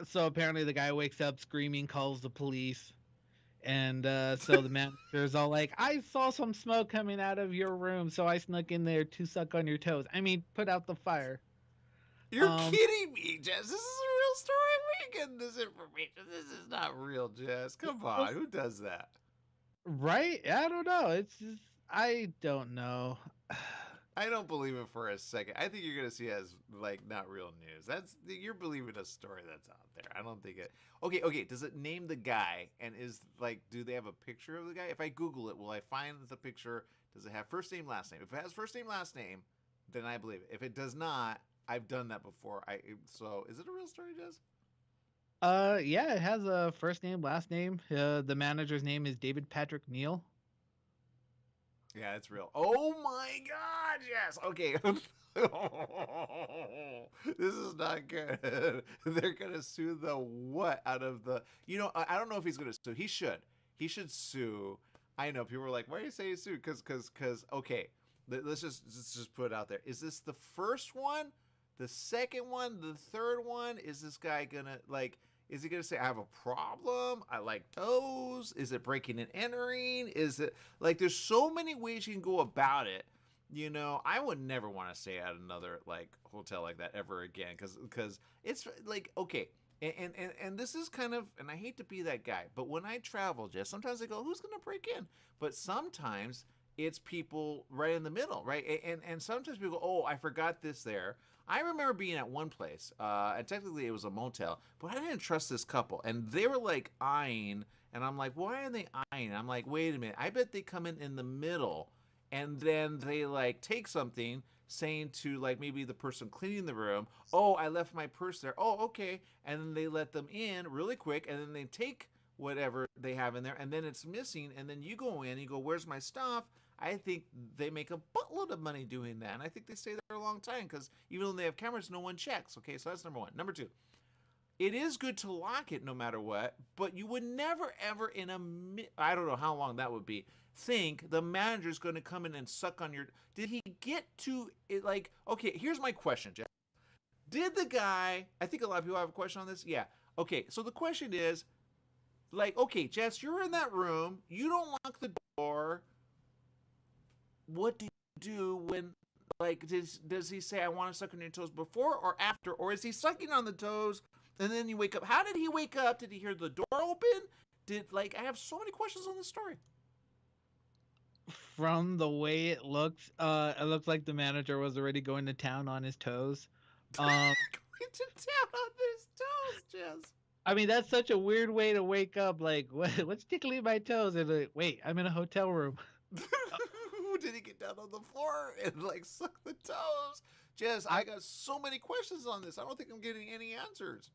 Speaker 3: So apparently the guy wakes up screaming, calls the police, and so the manager's all like, I saw some smoke coming out of your room, so I snuck in there to suck on your toes. I mean, put out the fire.
Speaker 2: You're kidding me, Jess. This is a real story. Where are you getting this information? This is not real, Jess. Come on. Who does that?
Speaker 3: Right? I don't know. It's just, I don't know.
Speaker 2: I don't believe it for a second. I think you're gonna see it as like not real news. You're believing a story that's out there. I don't think it. Okay. Does it name the guy? And is like, do they have a picture of the guy? If I Google it, will I find the picture? Does it have first name, last name? If it has first name, last name, then I believe it. If it does not, I've done that before. So is it a real story, Jess?
Speaker 3: Yeah, it has a first name, last name. The manager's name is David Patrick Neal.
Speaker 2: Yeah, it's real. Oh my God, yes. Okay. This is not good. They're gonna sue the what out of the. I don't know if he's gonna sue. He should. He should sue. I know people are like, why do you say sue? Because okay. Let's just put it out there. Is this the first one, the second one, the third one? Is this guy gonna like? Is he going to say, I have a problem? I like toes. Is it breaking and entering? Is it like there's so many ways you can go about it. I would never want to stay at another like hotel like that ever again because it's like, okay. And this is kind of, and I hate to be that guy, but when I travel, Jess, sometimes I go, who's going to break in? But sometimes it's people right in the middle, right? And sometimes people go, oh, I forgot this there. I remember being at one place, and technically it was a motel, but I didn't trust this couple. And they were like eyeing, and I'm like, why are they eyeing? I'm like, wait a minute. I bet they come in the middle, and then they like take something, saying to like maybe the person cleaning the room, oh, I left my purse there. Oh, okay. And then they let them in really quick, and then they take whatever they have in there, and then it's missing, and then you go in, and you go, where's my stuff? I think they make a buttload of money doing that, and I think they stay there a long time because even though they have cameras, no one checks. Okay, so that's number one. Number two, it is good to lock it no matter what, but you would never ever I don't know how long that would be, think the manager's going to come in and suck on your. Did he get to it? Like, okay, here's my question, Jeff. Did the guy? I think a lot of people have a question on this. Yeah. Okay, so the question is, like, okay, Jess, you're in that room. You don't lock the door. What do you do when, like, does he say, I want to suck on your toes before or after? Or is he sucking on the toes and then you wake up? How did he wake up? Did he hear the door open? I have so many questions on this story.
Speaker 3: From the way it looks like the manager was already going to town on his toes.
Speaker 2: Going to town on his toes, Jess.
Speaker 3: I mean, that's such a weird way to wake up. Like, what's tickling my toes? And like, wait, I'm in a hotel room.
Speaker 2: Did he get down on the floor and like suck the toes? Jess, I got so many questions on this. I don't think I'm getting any answers.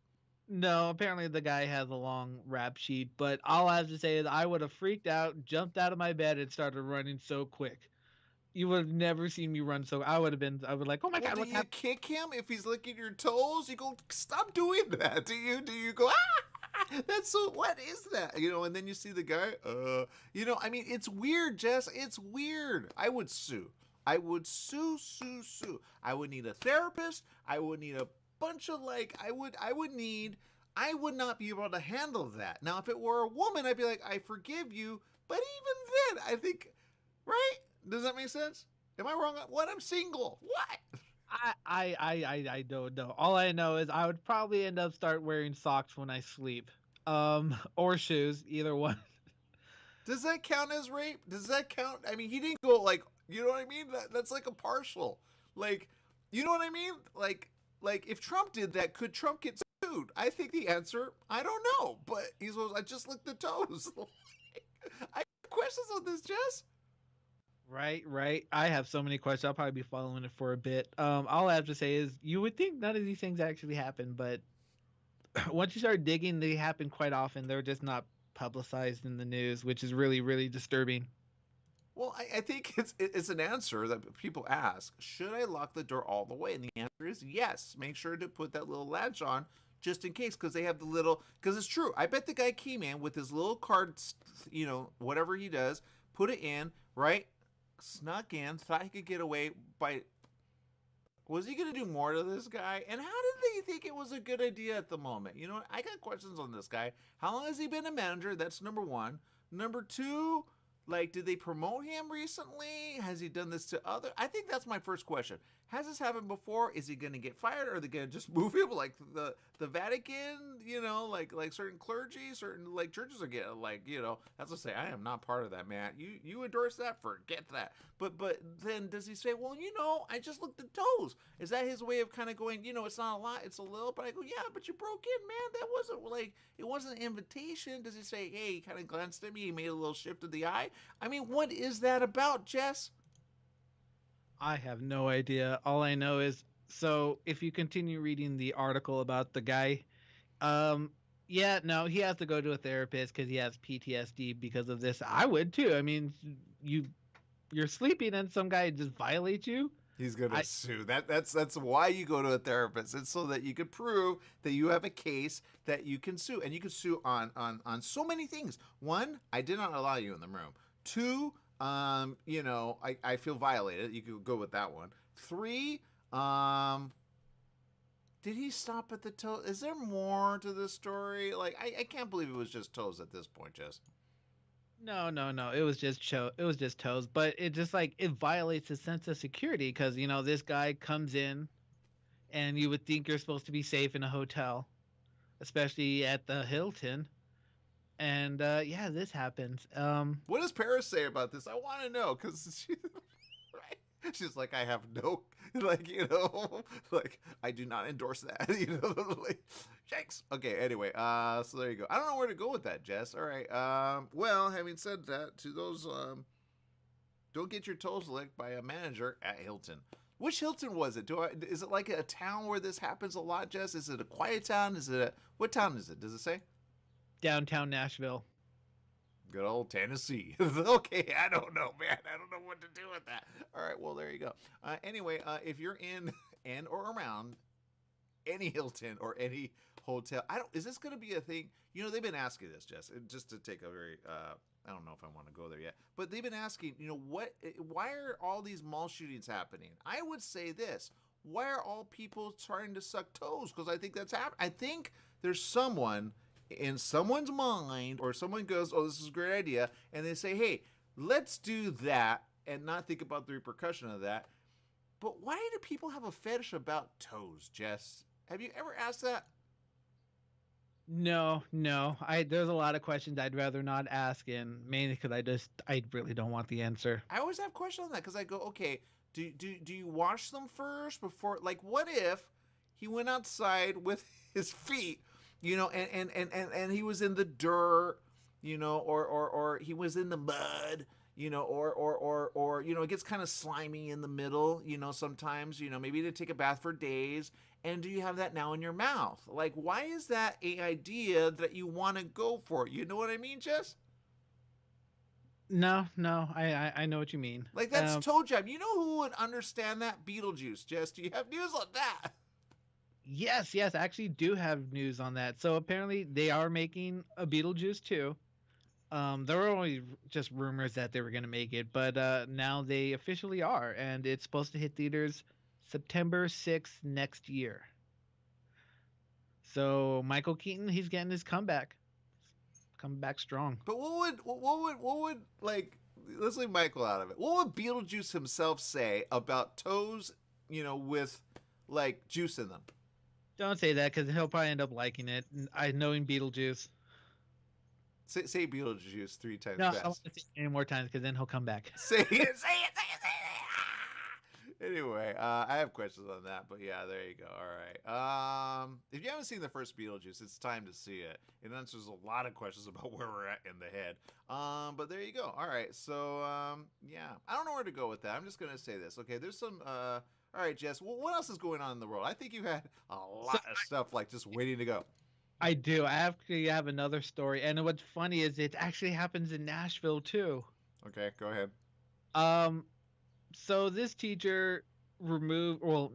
Speaker 3: No, apparently the guy has a long rap sheet, but all I have to say is I would have freaked out, jumped out of my bed, and started running so quick. You would have never seen me run so. I would like, oh my God,
Speaker 2: do you kick him if he's licking your toes? You go, stop doing that. Do you go, that's so, what is that? And then you see the guy, I mean, it's weird, Jess. It's weird. I would sue. I would sue. I would need a therapist. I would need a bunch of I would not be able to handle that. Now, if it were a woman, I'd be like, I forgive you. But even then, I think, right? Does that make sense? Am I wrong? What? I'm single. What?
Speaker 3: I don't know. All I know is I would probably end up start wearing socks when I sleep, or shoes, either one.
Speaker 2: Does that count as rape? Does that count? I mean, he didn't go like, you know what I mean? That's like a partial, like, you know what I mean? Like if Trump did that, could Trump get sued? I think the answer, I don't know, but he's supposed, I just licked the toes. I have questions on this, Jess.
Speaker 3: Right. I have so many questions. I'll probably be following it for a bit. All I have to say is you would think none of these things actually happen, but once you start digging, they happen quite often. They're just not publicized in the news, which is really, really disturbing.
Speaker 2: Well, I think it's an answer that people ask. Should I lock the door all the way? And the answer is yes. Make sure to put that little latch on just in case, because they have the little, because it's true. I bet the guy came in with his little card, whatever he does, put it in, right? Snuck in, thought he could get away by. Was he going to do more to this guy? And how did they think it was a good idea at the moment? I got questions on this guy. How long has he been a manager? That's number one. Number two, did they promote him recently? Has he done this to other? I think that's my first question. has this happened before? Is he going to get fired, or are they going to just move him like the Vatican? You know, like certain clergy, certain like churches are getting like, you know. That's to say, I am not part of that, man. You endorse that? Forget that. But then does he say, well, you know, I just looked at toes? Is that his way of kind of going, you know, it's not a lot, it's a little? But I go, yeah, but you broke in, man. That wasn't like, it wasn't an invitation. Does he say, hey, he kind of glanced at me, he made a little shift of the eye? I mean, what is that about, Jess?
Speaker 3: I have no idea. All I know is, so if you continue reading the article about the guy, yeah, no, he has to go to a therapist because he has PTSD because of this. I would too. I mean, you're sleeping and some guy just violates you.
Speaker 2: He's gonna sue. That's why you go to a therapist. It's so that you could prove that you have a case that you can sue, and you can sue on so many things. One, I did not allow you in the room. Two, you know, I feel violated. You could go with that one. Three, did he stop at the toe? Is there more to this story? Like, I can't believe it was just toes at this point, Jess.
Speaker 3: No. It was just toes, but it just like it violates his sense of security because you know this guy comes in, and you would think you're supposed to be safe in a hotel, especially at the Hilton, and yeah, this happens.
Speaker 2: What does Paris say about this? I want to know because she, right? She's like, I have no, like, you know, like I do not endorse that, you know, like, yikes. Okay, anyway, so there you go. I don't know where to go with that, Jess. All right. Well, having said that, to those, don't get your toes licked by a manager at Hilton. Which Hilton was it? Is it like a town where this happens a lot, Jess? Is it a quiet town? What town is it? Does it say?
Speaker 3: Downtown Nashville.
Speaker 2: Good old Tennessee. Okay, I don't know, man. I don't know what to do with that. All right, well, there you go. Anyway, if you're in and or around any Hilton or any hotel, is this going to be a thing? You know, they've been asking this, Jess, just to take a very, I don't know if I want to go there yet, but they've been asking, you know, why are all these mall shootings happening? I would say this. Why are all people starting to suck toes? Because I think that's happening. I think there's someone in someone's mind, or someone goes, oh, this is a great idea, and they say, hey, let's do that and not think about the repercussion of that. But why do people have a fetish about toes, Jess? Have you ever asked that?
Speaker 3: No. There's a lot of questions I'd rather not ask, and mainly because I really don't want the answer.
Speaker 2: I always have questions on that because I go, okay, do you wash them first before? Like, what if he went outside with his feet, you know, and he was in the dirt, you know, or he was in the mud, you know, or you know, it gets kind of slimy in the middle, you know, sometimes, you know, maybe to take a bath for days. And do you have that now in your mouth? Like, why is that an idea that you want to go for? You know what I mean, Jess?
Speaker 3: No, I know what you mean.
Speaker 2: Like, that's toe jab. You know who would understand that? Beetlejuice, Jess. Do you have news on that?
Speaker 3: Yes, I actually do have news on that. So apparently they are making a Beetlejuice too. There were only just rumors that they were going to make it, but now they officially are, and it's supposed to hit theaters September 6th next year. So Michael Keaton, he's getting his comeback. Coming back strong.
Speaker 2: But what would like, let's leave Michael out of it. What would Beetlejuice himself say about toes, you know, with like juice in them?
Speaker 3: Don't say that because he'll probably end up liking it. I knowing Beetlejuice.
Speaker 2: Say Beetlejuice 3 times
Speaker 3: No,
Speaker 2: fast.
Speaker 3: I won't say it any more times because then he'll come back.
Speaker 2: Say it. Anyway, I have questions on that, but yeah, there you go. All right. If you haven't seen the first Beetlejuice, it's time to see it. It answers a lot of questions about where we're at in the head. But there you go. All right. So, yeah, I don't know where to go with that. I'm just going to say this. Okay, there's some, all right, Jess, what else is going on in the world? I think you had a lot of stuff like just waiting to go.
Speaker 3: I do. I actually have another story. And what's funny is it actually happens in Nashville too.
Speaker 2: Okay, go ahead.
Speaker 3: So this teacher so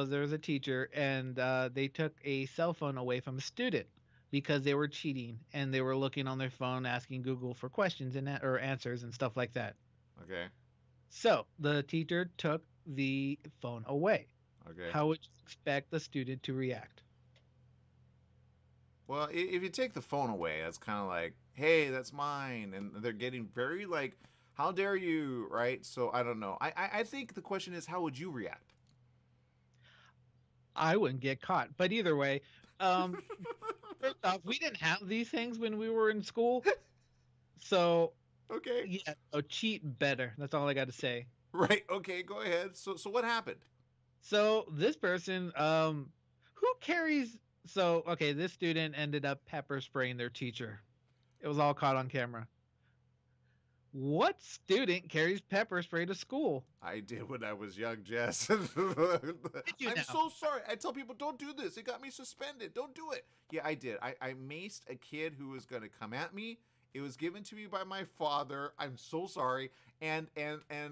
Speaker 3: there's a teacher and they took a cell phone away from a student because they were cheating and they were looking on their phone asking Google for questions or answers and stuff like that.
Speaker 2: Okay.
Speaker 3: So the teacher took the phone away.
Speaker 2: Okay.
Speaker 3: How would you expect the student to react?
Speaker 2: Well, if you take the phone away, that's kind of like, hey, that's mine. And they're getting very like, how dare you, right? So I don't know. I think the question is, how would you react?
Speaker 3: I wouldn't get caught. But either way, um, first off, we didn't have these things when we were in school. So,
Speaker 2: Okay.
Speaker 3: yeah, so cheat better. That's all I got to say.
Speaker 2: Right. Okay. Go ahead. So what happened?
Speaker 3: So this person, who carries? So okay, this student ended up pepper spraying their teacher. It was all caught on camera. What student carries pepper spray to school?
Speaker 2: I did when I was young, Jess.
Speaker 3: you
Speaker 2: I'm
Speaker 3: now?
Speaker 2: so sorry. I tell people, don't do this. It got me suspended. Don't do it. Yeah, I did. I maced a kid who was going to come at me. It was given to me by my father. I'm so sorry. And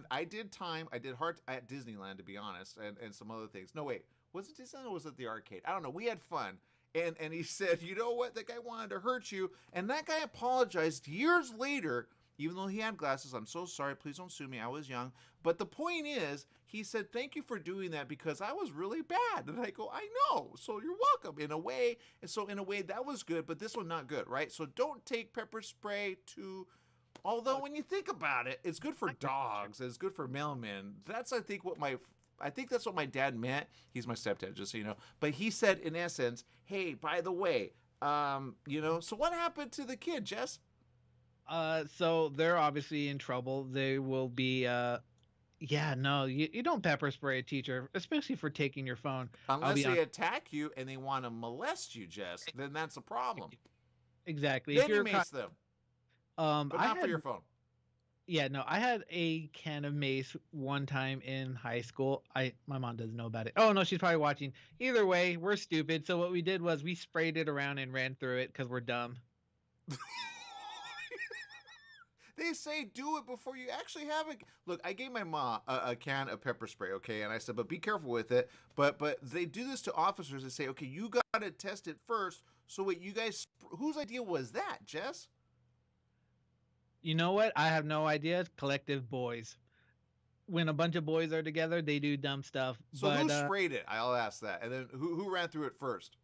Speaker 2: I did time. I did hard at Disneyland, to be honest, and some other things. No, wait. Was it Disneyland or was it the arcade? I don't know. We had fun. And he said, you know what? That guy wanted to hurt you. And that guy apologized years later, even though he had glasses. I'm so sorry. Please don't sue me. I was young. But the point is, he said, thank you for doing that because I was really bad. And I go, I know. So you're welcome in a way. And so in a way, that was good, but this one not good, right? So don't take pepper spray to... Although when you think about it, it's good for dogs. It's good for mailmen. That's, I think that's what my dad meant. He's my stepdad, just so you know. But he said, in essence, hey, by the way, so what happened to the kid, Jess?
Speaker 3: So they're obviously in trouble. They will be, you don't pepper spray a teacher, especially for taking your phone.
Speaker 2: Unless they attack you and they want to molest you, Jess, then that's a problem.
Speaker 3: Exactly.
Speaker 2: Then you mace them. But not for your phone.
Speaker 3: Yeah, no, I had a can of mace one time in high school. My mom doesn't know about it. Oh no, she's probably watching. Either way, we're stupid. So what we did was we sprayed it around and ran through it because we're dumb.
Speaker 2: They say do it before you actually have it. Look, I gave my mom a can of pepper spray, okay, and I said, but be careful with it. But they do this to officers. They say, okay, you got to test it first. So wait, you guys, whose idea was that, Jess?
Speaker 3: You know what? I have no idea. Collective boys. When a bunch of boys are together, they do dumb stuff.
Speaker 2: So who sprayed it? I'll ask that. And then who ran through it first?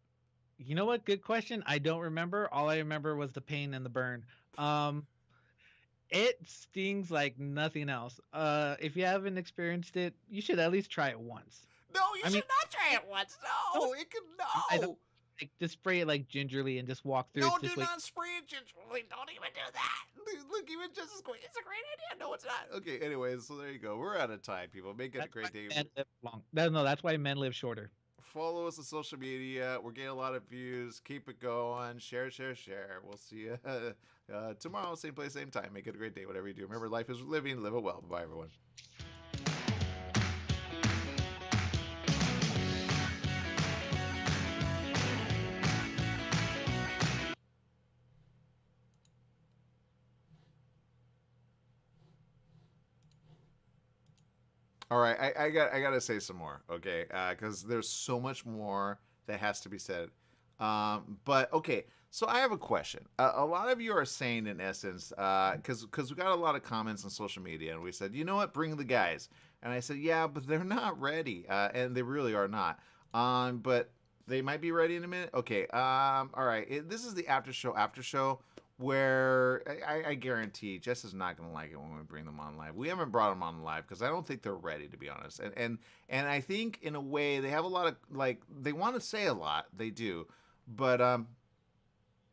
Speaker 3: You know what? Good question. I don't remember. All I remember was the pain and the burn. It stings like nothing else. If you haven't experienced it, you should at least try it once.
Speaker 2: No, you should not try it once. No, it could no.
Speaker 3: Just spray it like gingerly and just walk through.
Speaker 2: No, do not spray it gingerly. Don't even do that. Look, even just as quick. It's a great idea. No, it's not. Okay, anyways, so there you go. We're out of time, people. Make it a great day.
Speaker 3: No, that's why men live shorter.
Speaker 2: Follow us on social media. We're getting a lot of views. Keep it going. Share. We'll see you tomorrow, same place, same time. Make it a great day, whatever you do. Remember, life is living. Live it well. Bye, everyone. All right, I got to say some more, okay? Because there's so much more that has to be said. But okay, so I have a question. A lot of you are saying, in essence, because we got a lot of comments on social media, and we said, you know what, bring the guys. And I said, yeah, but they're not ready, and they really are not. But they might be ready in a minute. Okay. All right. This is the after show. Where I guarantee Jess is not going to like it when we bring them on live. We haven't brought them on live because I don't think they're ready, to be honest. And I think in a way they have a lot of, like, they want to say a lot. They do. But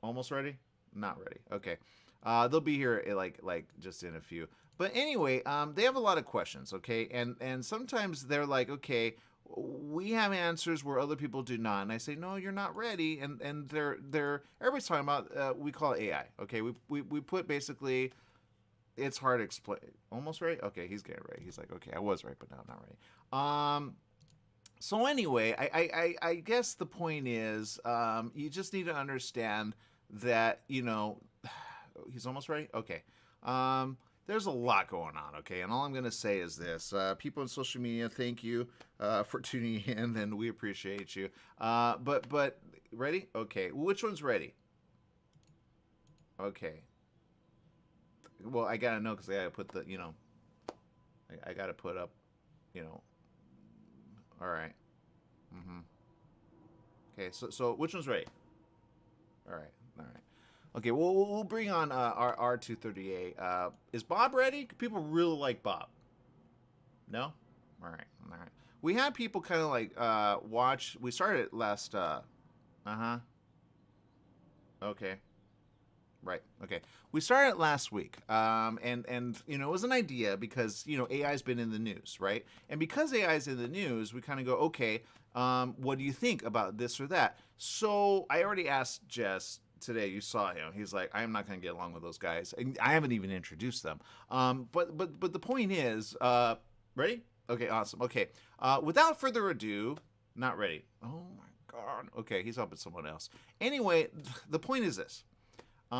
Speaker 2: almost ready? Not ready. Okay. They'll be here like just in a few. But anyway, they have a lot of questions, okay? And sometimes they're like, okay, we have answers where other people do not. And I say, no, you're not ready. And they're everybody's talking about, we call it AI. Okay. We put basically, it's hard to explain. Almost right. Okay. He's getting ready. He's like, okay, I was right, but now I'm not ready. So anyway, I guess the point is, you just need to understand that, he's almost ready. Okay. There's a lot going on, okay? And all I'm going to say is this. People on social media, thank you for tuning in, and we appreciate you. But ready? Okay. Which one's ready? Okay. Well, I got to know because I got to put the, I got to put up, all right. Okay, so which one's ready? All right. Okay, we'll bring on our R238. Is Bob ready? People really like Bob. No? All right. we had people kind of like watch. We started last. Okay. Right. Okay. We started last week, and you know, it was an idea because you know AI's been in the news, right? And because AI's in the news, we kind of go, okay, what do you think about this or that? So I already asked Jess today. You saw him. He's like, I'm not going to get along with those guys. And I haven't even introduced them. But the point is, ready? Okay. Awesome. Okay. Without further ado, not ready. Oh my God. Okay. He's helping someone else. Anyway, the point is this. They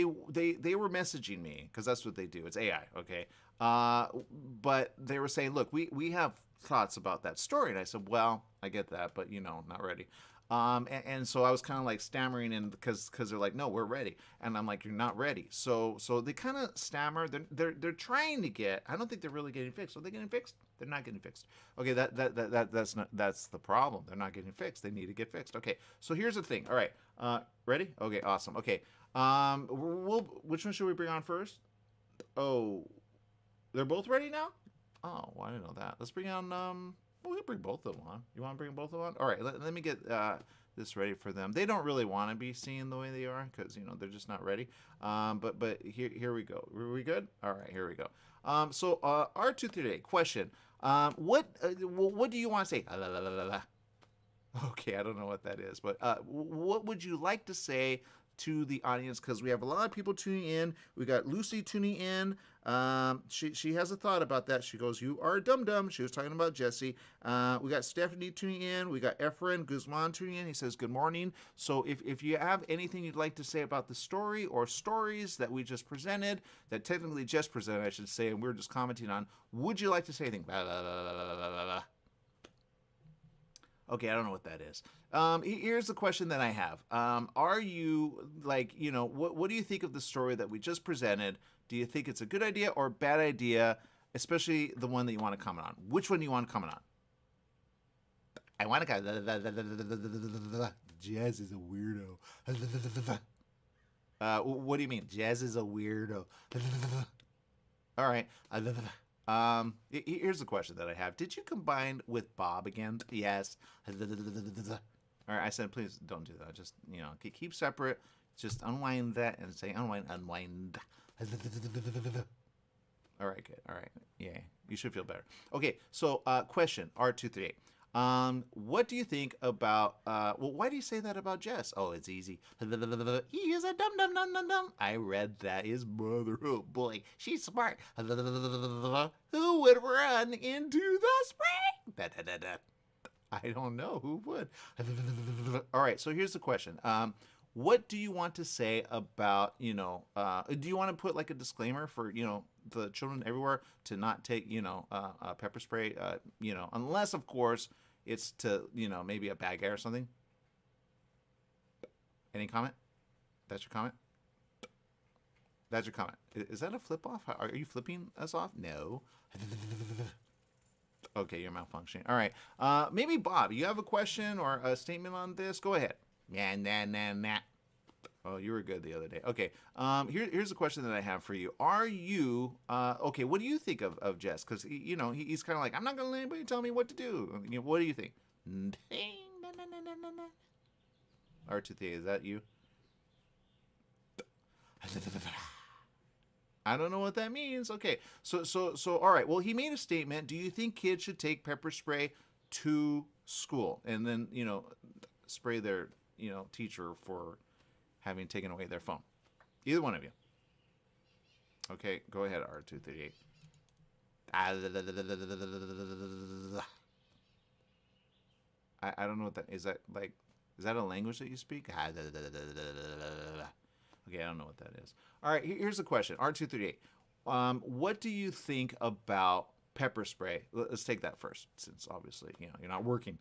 Speaker 2: were messaging me because that's what they do. It's AI, okay. But they were saying, look, we have thoughts about that story, and I said, well, I get that, but you know, not ready. And so I was kind of like stammering in because they're like, no, we're ready, and I'm like, you're not ready. So they kind of stammer. They're trying to get. I don't think they're really getting fixed. Are they getting fixed? They're not getting fixed. Okay, that's the problem. They're not getting fixed. They need to get fixed. Okay, so here's the thing. All right, ready? Okay, awesome. Okay, which one should we bring on first? Oh, they're both ready now. Oh, well, I didn't know that. Let's bring on. We'll bring both of them on. You want to bring both of them on? All right, let me get this ready for them. They don't really want to be seen the way they are because you know they're just not ready. But here we go. Are we good? All right, here we go. So R2 today question. What do you want to say? Okay, I don't know what that is, but what would you like to say to the audience? Because we have a lot of people tuning in. We got Lucy tuning in. She has a thought about that. She goes, "You are a dum-dum." She was talking about Jesse. We got Stephanie tuning in. We got Efren Guzman tuning in. He says, "Good morning." So if you have anything you'd like to say about the story or stories that we just presented, that technically just presented, I should say, and we're just commenting on, would you like to say anything? Okay, I don't know what that is. Here's the question that I have. Are you, like, you know, what do you think of the story that we just presented? Do you think it's a good idea or a bad idea, especially the one that you want to comment on? Which one do you want to comment on? I want to comment. Jazz is a weirdo. What do you mean? Jazz is a weirdo. All right. Here's the question that I have. Did you combine with Bob again? Yes. All right, I said, please don't do that. Just, you know, keep separate. Just unwind that and say unwind. All right, good. All right. Yeah, you should feel better. Okay, so question, R238. What do you think about, well, why do you say that about Jess? Oh, it's easy. He is a dum-dum-dum-dum-dum. I read that. His mother, oh boy, she's smart. Who would run into the spring? I don't know. Who would? All right, so here's the question. What do you want to say about, you know, do you want to put like a disclaimer for, you know, the children everywhere to not take, you know, pepper spray, you know, unless, of course, it's to, you know, maybe a bad guy or something? Any comment? That's your comment? That's your comment. Is that a flip off? Are you flipping us off? No. Okay, you're malfunctioning. All right. Maybe Bob, you have a question or a statement on this? Go ahead. Nah. Oh, you were good the other day. Okay. Here's a question that I have for you. Are you okay? What do you think of Jess? Because you know he's kind of like, I'm not gonna let anybody tell me what to do. You know, what do you think? R2T, is that you? I don't know what that means. Okay. So all right. Well, he made a statement. Do you think kids should take pepper spray to school and then, you know, spray their, you know, teacher for having taken away their phone? Either one of you. Okay, go ahead, R238. I don't know what that is. That like, is that a language that you speak? Okay, I don't know what that is. All right, here's the question, R238. What do you think about pepper spray? Let's take that first, since obviously, you know, you're not working.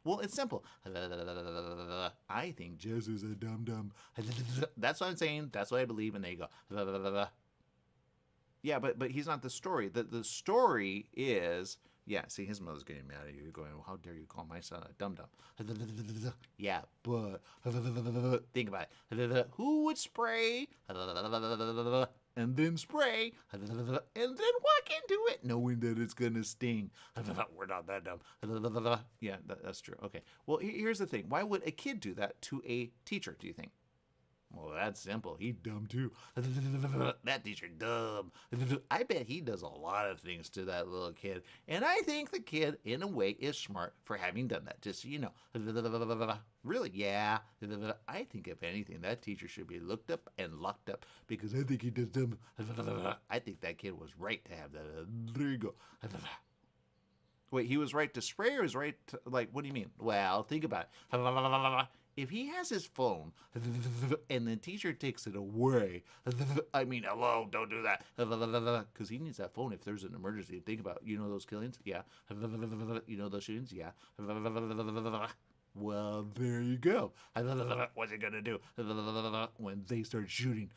Speaker 2: Well, it's simple. I think Jess is a dum-dum. That's what I'm saying. That's what I believe. And there you go. Yeah, but he's not the story. The story is, yeah, see, his mother's getting mad at you. You're going, well, how dare you call my son a dum-dum? Yeah, but think about it. Who would spray and then spray, and then walk into it knowing that it's going to sting. We're not that dumb. Yeah, that's true. Okay. Well, here's the thing. Why would a kid do that to a teacher, do you think? Well, that's simple. He's dumb too. That teacher dumb. I bet he does a lot of things to that little kid. And I think the kid, in a way, is smart for having done that. Just so you know. Really? Yeah. I think, if anything, that teacher should be looked up and locked up because I think he does dumb. I think that kid was right to have that. There you go. Wait, he was right to spray or was right to, like, what do you mean? Well, think about it. If he has his phone and the teacher takes it away, I mean, hello, don't do that. Because he needs that phone if there's an emergency. Think about, you know those killings? Yeah. You know those shootings? Yeah. Well, there you go. What's he going to do when they start shooting?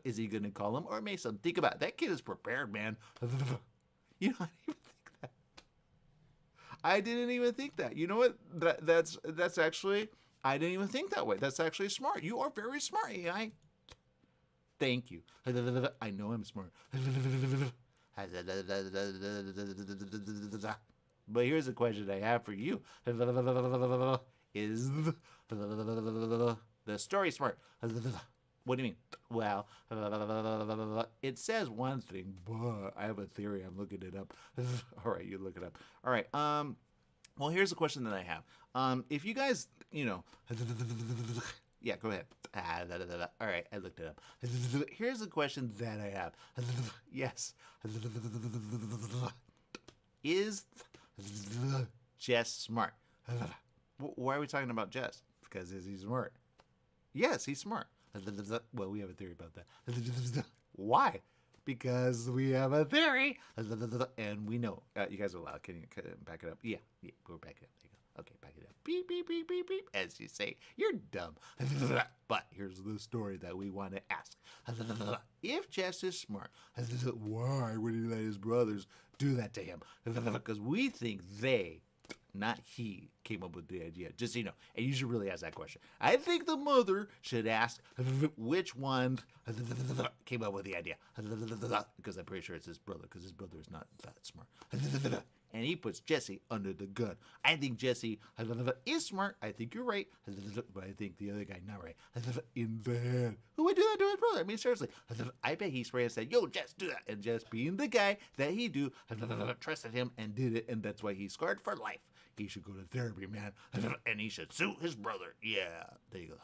Speaker 2: Is he going to call him or Mason? Think about it. That kid is prepared, man. You know, I didn't even think that. You know what? That's actually... I didn't even think that way. That's actually smart. You are very smart, AI. Thank you. I know I'm smart. But here's a question I have for you. Is the story smart? What do you mean? Well, it says one thing, but I have a theory. I'm looking it up. All right, you look it up. All right. Well, here's a question that I have. If you guys, you know, yeah, go ahead. All right, I looked it up. Here's a question that I have. Yes. Is Jess smart? Why are we talking about Jess? Because is he smart? Yes, he's smart. Well, we have a theory about that. Why? Because we have a theory, and we know. You guys are loud. Can you back it up? Yeah, we're backing up. There you go. Okay, back it up. Beep, beep, beep, beep, beep. As you say, you're dumb. But here's the story that we want to ask. If Jess is smart, why would he let his brothers do that to him? Because we think they, not he, came up with the idea. Just so you know. And you should really ask that question. I think the mother should ask which one came up with the idea. Because I'm pretty sure it's his brother, because his brother is not that smart. And he puts Jesse under the gun. I think Jesse is smart. I think you're right. But I think the other guy not right. In the head. Who would do that to his brother? I mean, seriously. I bet he sprayed and said, yo, Jess, do that. And Jess, being the guy that he do, trusted him and did it. And that's why he's scarred for life. He should go to therapy, man. And he should sue his brother. Yeah, there you go.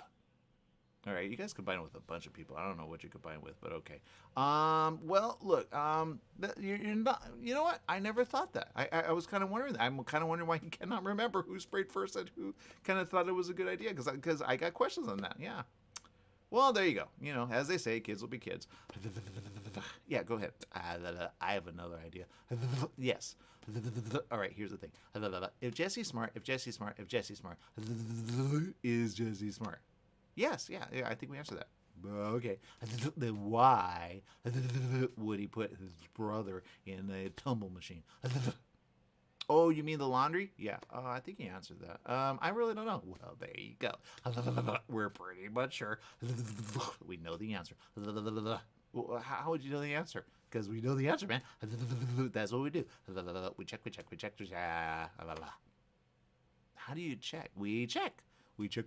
Speaker 2: All right, you guys combine it with a bunch of people. I don't know what you combine with, but okay. Well, look, you're not. You know what? I never thought that. I was kind of wondering that. I'm kind of wondering why you cannot remember who sprayed first and who kind of thought it was a good idea. Because I got questions on that. Yeah. Well, there you go. You know, as they say, kids will be kids. Yeah, go ahead. I have another idea. Yes. All right, here's the thing. If Jesse's smart, is Jesse smart? Yes, yeah, I think we answered that. Okay. Then why would he put his brother in a tumble machine? Oh, you mean the laundry? Yeah, I think he answered that. I really don't know. Well, there you go. We're pretty much sure. We know the answer. Well, how would you know the answer? Because we know the answer, man. That's what we do. We check. How do you check? We check. We check.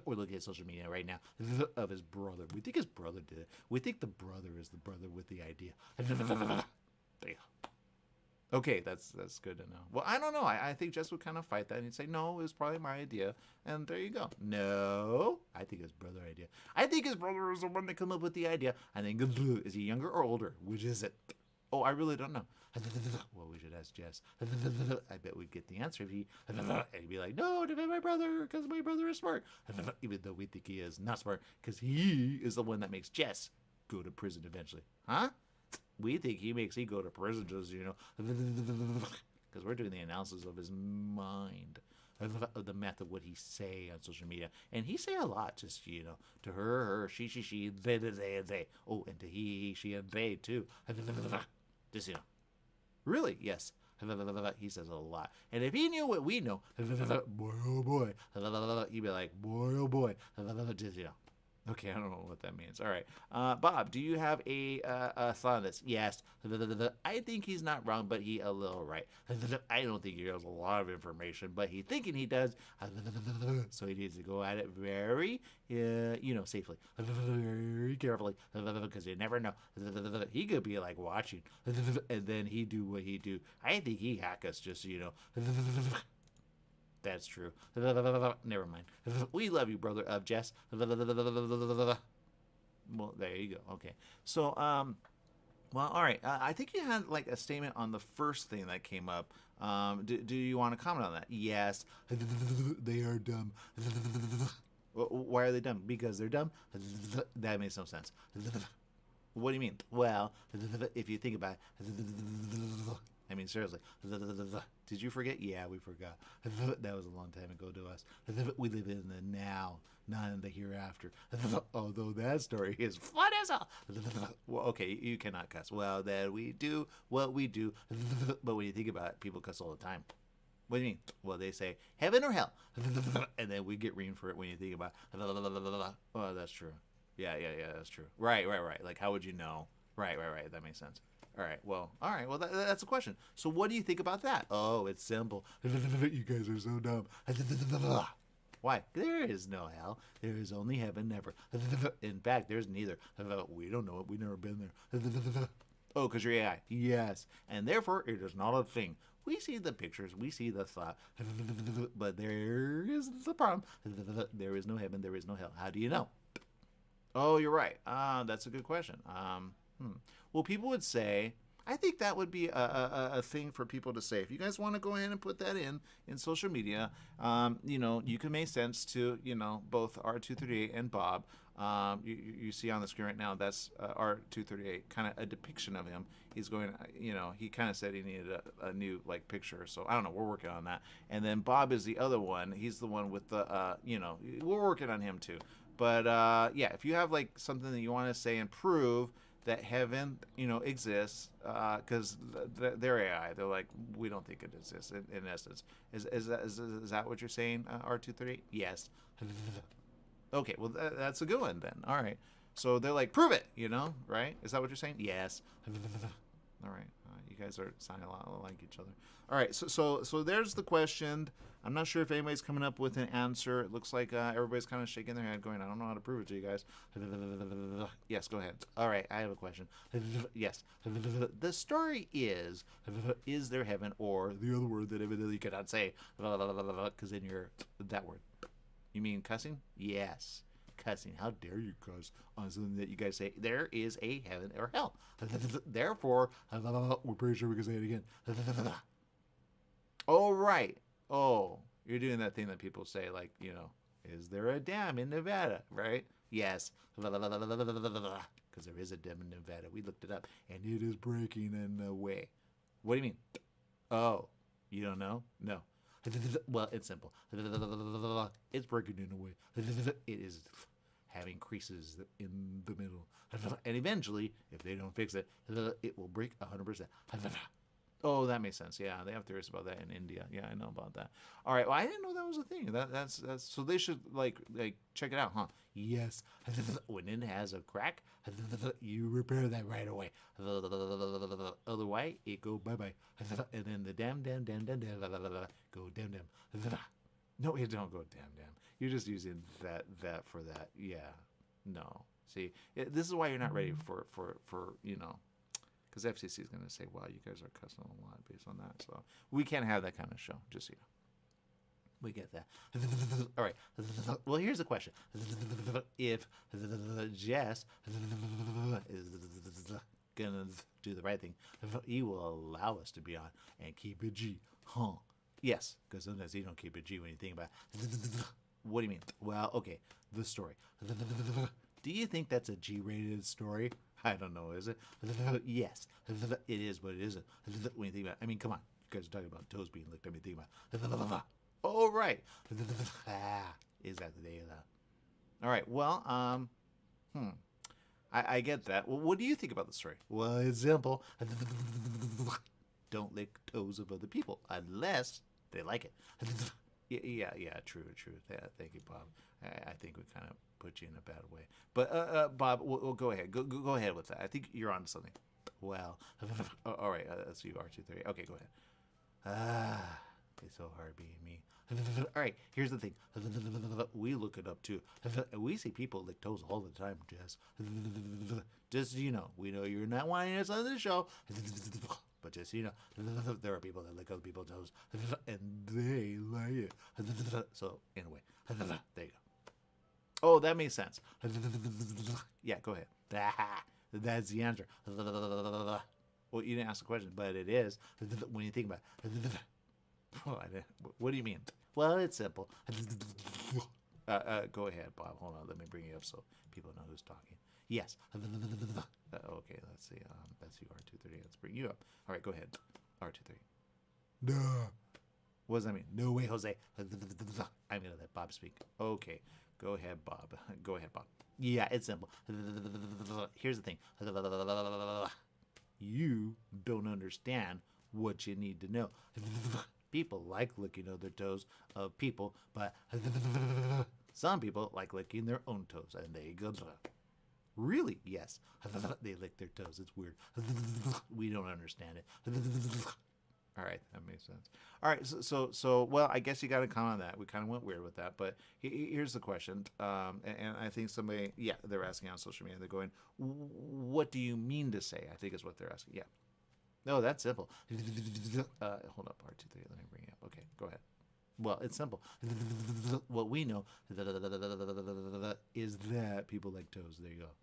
Speaker 2: We're looking at social media right now of his brother. We think his brother did it. We think the brother is the brother with the idea. There you go. Okay, that's good to know. Well, I don't know. I think Jess would kind of fight that and he'd say, no, it was probably my idea. And there you go. No, I think his brother idea. I think his brother is the one that came up with the idea. I think, is he younger or older? Which is it? Oh, I really don't know. Well, we should ask Jess. I bet we'd get the answer if he'd be like, no, defend my brother because my brother is smart. Even though we think he is not smart because he is the one that makes Jess go to prison eventually. Huh? We think he makes he go to prison just, you know, because we're doing the analysis of his mind, of the math of what he say on social media. And he say a lot, just, you know, to her, she, they. Oh, and to he, she, and they, too. Just, you know. Really? Yes. He says a lot. And if he knew what we know, boy, oh boy, he'd be like, boy, oh boy, just, you know. Okay, I don't know what that means. All right. Bob, do you have a thought on this? Yes. I think he's not wrong, but he a little right. I don't think he knows a lot of information, but he thinking he does. So he needs to go at it very, safely. Very carefully. Because you never know. He could be like watching. And then he do what he do. I think he hack us just, That's true. Never mind. We love you, brother of Jess. Well, there you go. Okay. So, all right. I think you had like a statement on the first thing that came up. Do you want to comment on that? Yes. They are dumb. Why are they dumb? Because they're dumb? That makes no sense. What do you mean? Well, if you think about it, I mean, seriously. Did you forget? Yeah, we forgot. That was a long time ago to us. We live in the now, not in the hereafter. Although that story is fun as hell. Well, okay, you cannot cuss. Well, then we do what we do. But when you think about it, people cuss all the time. What do you mean? Well, they say heaven or hell. And then we get reamed for it when you think about it. Oh, that's true. Yeah, that's true. Right. Like, how would you know? Right. That makes sense. All right. Well, that's a question. So what do you think about that? Oh, it's simple. You guys are so dumb. Why? There is no hell. There is only heaven, never. In fact, there's neither. We don't know it. We've never been there. Oh, because you're AI. Yes. And therefore, it is not a thing. We see the pictures. We see the thought. But there is the problem. There is no heaven. There is no hell. How do you know? Oh, you're right. That's a good question. Well, people would say, I think that would be a thing for people to say. If you guys want to go ahead and put that in social media, you can make sense to, both R238 and Bob. You see on the screen right now, that's R238, kind of a depiction of him. He's going, he kind of said he needed a new, picture. So I don't know. We're working on that. And then Bob is the other one. He's the one with the, we're working on him too. But, yeah, if you have, something that you want to say and prove that heaven, exists, because they're AI. They're like, we don't think it exists, in essence. Is that what you're saying, R238? Yes. Okay, well, that's a good one then. All right. So they're like, prove it, right? Is that what you're saying? Yes. All right. You guys are sounding a lot like each other. All right. So there's the question. I'm not sure if anybody's coming up with an answer. It looks like everybody's kind of shaking their head going, I don't know how to prove it to you guys. Yes, go ahead. All right. I have a question. Yes. The story is there heaven, or the other word that evidently you cannot say, because then you're that word. You mean cussing? Yes. Cussing. How dare you cuss on something that you guys say there is a heaven or hell? Therefore, we're pretty sure we can say it again. Oh, right. Oh, you're doing that thing that people say, is there a dam in Nevada? Right? Yes. Because there is a dam in Nevada. We looked it up, and it is breaking in a way. What do you mean? Oh, you don't know? No. Well, it's simple. It's breaking in a way. It is having creases in the middle. And eventually, if they don't fix it, it will break 100%. Oh, that makes sense. Yeah, they have theories about that in India. Yeah, I know about that. All right. Well, I didn't know that was a thing. That's so they should like check it out, huh? Yes. When it has a crack, you repair that right away. Otherwise, it go bye-bye. And then the damn go damn. No, it don't go damn. You're just using that for that. Yeah. No. See, this is why you're not ready for because FCC is going to say, wow, you guys are cussing a lot based on that. So we can't have that kind of show, just so you know. We get that. All right. Well, here's the question. If Jess is going to do the right thing, he will allow us to be on and keep it G. Huh? Yes, because sometimes you don't keep it G when you think about it. What do you mean? Well, okay, the story. Do you think that's a G-rated story? I don't know, is it? Yes, it is, but it isn't. When you think about it, I mean, come on. You guys are talking about toes being licked. I mean, think about it. Oh, right. Exactly. There you go. All right. Well, I get that. Well, what do you think about the story? Well, it's simple. Don't lick toes of other people unless they like it. Yeah, true. Yeah, thank you, Bob. I think we kind of put you in a bad way. But Bob, we'll go ahead. Go ahead with that. I think you're on to something. Well, all right. That's you, R23. Okay, go ahead. It's so hard being me. All right, here's the thing. We look it up too. We see people lick toes all the time, Jess. Just so you know, we know you're not wanting us on the show. But just so you know, there are people that lick other people's toes, and they like it. So, anyway, there you go. Oh, that makes sense. Yeah, go ahead. That's the answer. Well, you didn't ask the question, but it is. When you think about it. What do you mean? Well, it's simple. Go ahead, Bob. Hold on. Let me bring you up so people know who's talking. Yes. Okay, let's see. That's you, R23. Let's bring you up. All right, go ahead. R23. Duh. What does that mean? No way, Jose. I'm going to let Bob speak. Okay. Go ahead, Bob. Go ahead, Bob. Yeah, it's simple. Here's the thing. You don't understand what you need to know. People like licking other toes of people, but some people like licking their own toes, and they go. Really? Yes. They lick their toes. It's weird. We don't understand it. All right, that makes sense. All right, so well, I guess you got to comment on that. We kind of went weird with that, but here's the question. And I think somebody, yeah, they're asking on social media. They're going, "What do you mean to say?" I think is what they're asking. Yeah. No, that's simple. Hold up, R23. Let me bring it up. Okay, go ahead. Well, it's simple. What we know is that people like toes. There you go.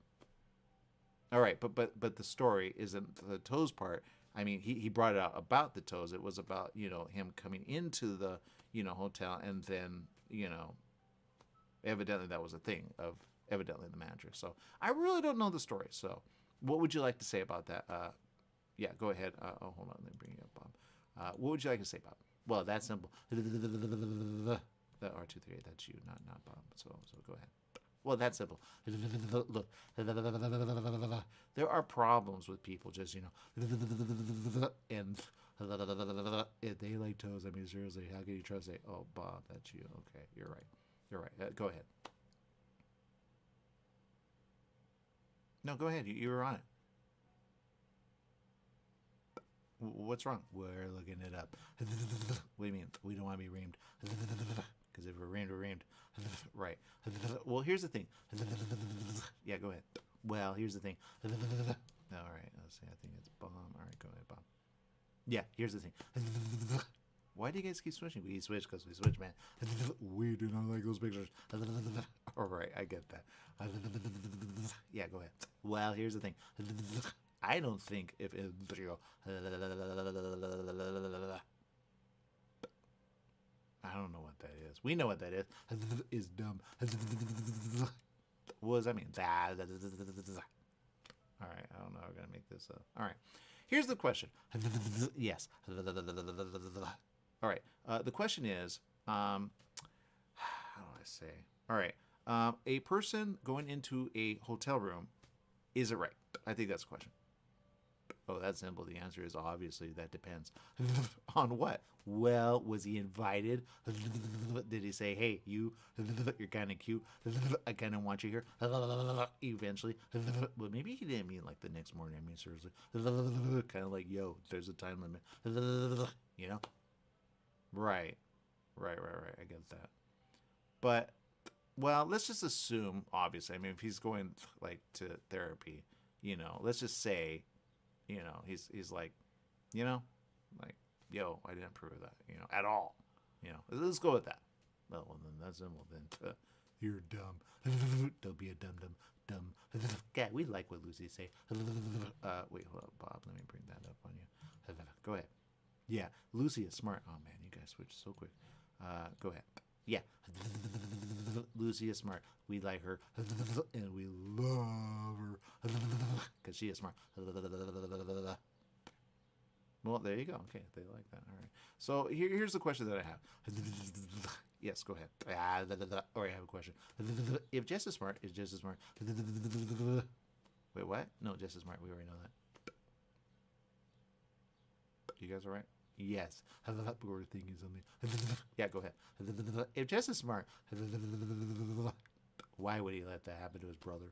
Speaker 2: All right, but the story isn't the toes part. I mean, he brought it out about the toes. It was about, him coming into the, hotel, and then, evidently that was a thing of evidently the manager. So I really don't know the story. So what would you like to say about that? Yeah, go ahead. Hold on. Let me bring you up, Bob. What would you like to say, Bob? Well, that's simple. The R23, that's you, not Bob. So go ahead. Well, that's simple. Look, there are problems with people just, and if they like toes. I mean, seriously, how can you trust it? Oh, Bob, that's you. Okay, you're right. You're right. Go ahead. No, go ahead. You were on it. What's wrong? We're looking it up. What do you mean? We don't want to be reamed. Because if we're reamed, we're reamed. Right. Well, here's the thing. Yeah, go ahead. Well, here's the thing. All right. Let's see. I think it's Bomb. All right, go ahead, Bomb. Yeah, here's the thing. Why do you guys keep switching? We switch because we switch, man. We do not like those pictures. All right, I get that. Yeah, go ahead. Well, here's the thing. I don't think if it, I don't know what that is. We know what that is. Is dumb. What does that mean? All right, I don't know. We're gonna make this up. All right, here's the question. Yes. All right. The question is, how do I say? All right. A person going into a hotel room, is it right? I think that's the question. Oh, that's simple. The answer is obviously that depends. On what? Well, was he invited? Did he say, hey, you're kind of cute. I kind of want you here. Eventually. Well, maybe he didn't mean like the next morning. I mean, seriously. Kind of like, yo, there's a time limit. Right. I get that. But, well, let's just assume, obviously. I mean, if he's going like to therapy, let's just say, he's like, like, yo, I didn't approve of that, at all. Let's go with that. Well, then that's simple. Then you're dumb. Don't be a dumb. Yeah, we like what Lucy say. Wait, hold up, Bob. Let me bring that up on you. Go ahead. Yeah, Lucy is smart. Oh man, you guys switched so quick. Go ahead. Yeah, Lucy is smart. We like her, and we love her because she is smart. Well, there you go. Okay, they like that. All right. So here's the question that I have. Yes, go ahead. Or I have a question. If Jess is smart, is Jess is smart? Wait, what? No, Jess is smart. We already know that. You guys all right? Yes. We're thinking something. Yeah, go ahead. If Jess is smart, why would he let that happen to his brother?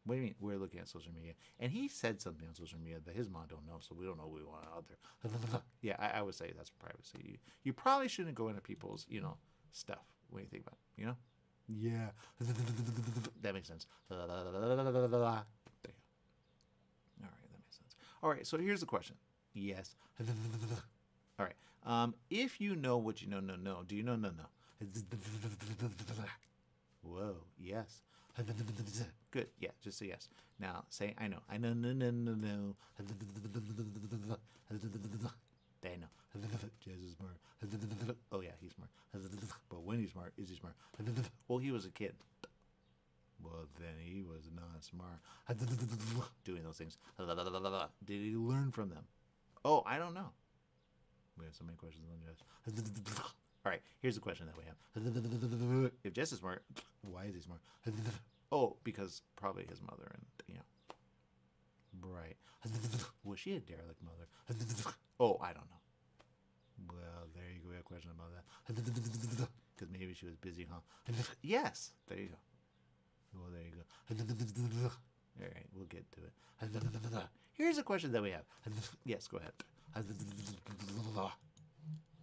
Speaker 2: What do you mean? We're looking at social media. And he said something on social media that his mom don't know, so we don't know what we want out there. Yeah, I would say that's privacy. You probably shouldn't go into people's, stuff. What do you think about it? Yeah. That makes sense. There you go. All right, that makes sense. All right, so here's the question. Yes. All right. If you know what you know, no. Do you know, no? Whoa, yes. Good, yeah, just say yes. Now say I know. I know, no. They know. Jazz is smart. Oh yeah, he's smart. But when he's smart, is he smart? Well, he was a kid. Well, then he was not smart. Doing those things. Did he learn from them? Oh, I don't know. We have so many questions on Jess. All right, here's the question that we have. If Jess is smart, why is he smart? Oh, because probably his mother and, Right. Was she a derelict mother? Oh, I don't know. Well, there you go. We have a question about that. Because maybe she was busy, huh? Yes. There you go. Well, there you go. All right, we'll get to it. Here's a question that we have. Yes, go ahead.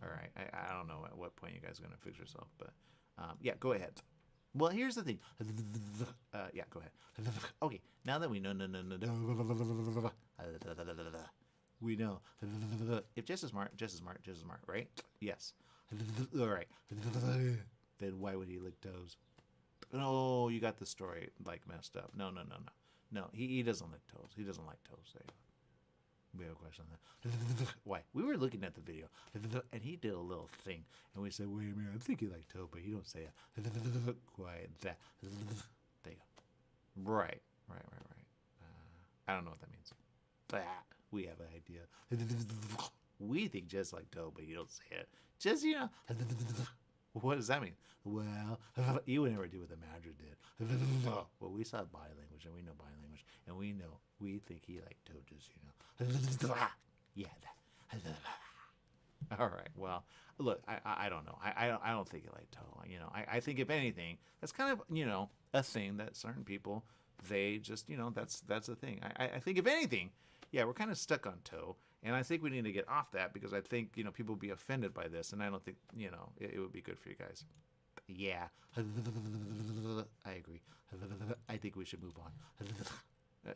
Speaker 2: All right, I don't know at what point you guys are going to fix yourself, but yeah, go ahead. Well, here's the thing. Yeah, go ahead. Okay, now that we know, we know. If Jess is smart, Jess is smart, Jess is smart, right? Yes. All right. Then why would he lick toes? No, you got the story messed up. No. No, he doesn't lick toes. He doesn't like toes. There you go. We have a question on that. Why? We were looking at the video, and he did a little thing, and we said, wait a minute, I think he liked toe, but he don't say it. Quiet. That. There you go. Right. I don't know what that means. We have an idea. We think just like toe, but you don't say it. Just, what does that mean? Well, you would never do what the manager did. Well, we saw body language, and we know body language, and we think he liked toe, just, Yeah. All right. Well, look, I don't know. I don't think he liked toe. I think if anything, that's kind of, a thing that certain people, they just, that's the thing. I think if anything, yeah, we're kind of stuck on toe. And I think we need to get off that because I think, people will be offended by this. And I don't think, it would be good for you guys. Yeah. I agree. I think we should move on.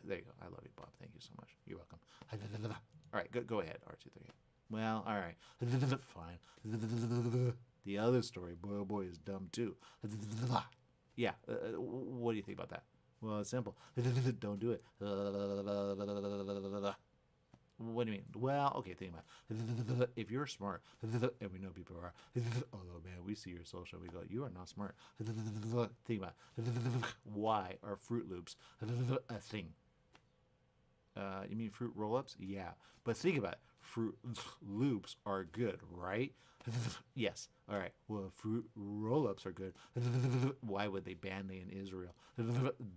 Speaker 2: There you go. I love you, Bob. Thank you so much. You're welcome. All right, go ahead, R238. Well, all right. Fine. The other story, boy, oh boy, is dumb too. Yeah. What do you think about that? Well, it's simple. Don't do it. What do you mean? Well, okay, think about it. If you're smart, and we know people are, although, man, we see your social, we go, you are not smart. Think about it. Why are Fruit Loops a thing? You mean Fruit Roll-Ups? Yeah. But think about it. Fruit Loops are good, right? Yes. All right. Well, Fruit Roll-Ups are good. Why would they ban them in Israel?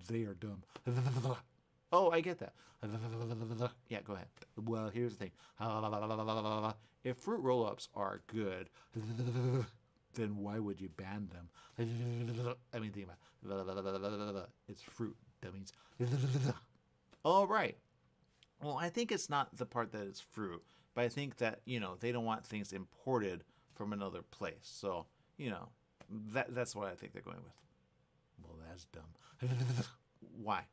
Speaker 2: They are dumb. Oh, I get that. Yeah, go ahead. Well, here's the thing. If Fruit Roll-Ups are good, then why would you ban them? I mean, think about it. It's fruit, dummies. Oh, right. Well, I think it's not the part that it's fruit, but I think that, they don't want things imported from another place. So, that's what I think they're going with. Well, that's dumb. Why?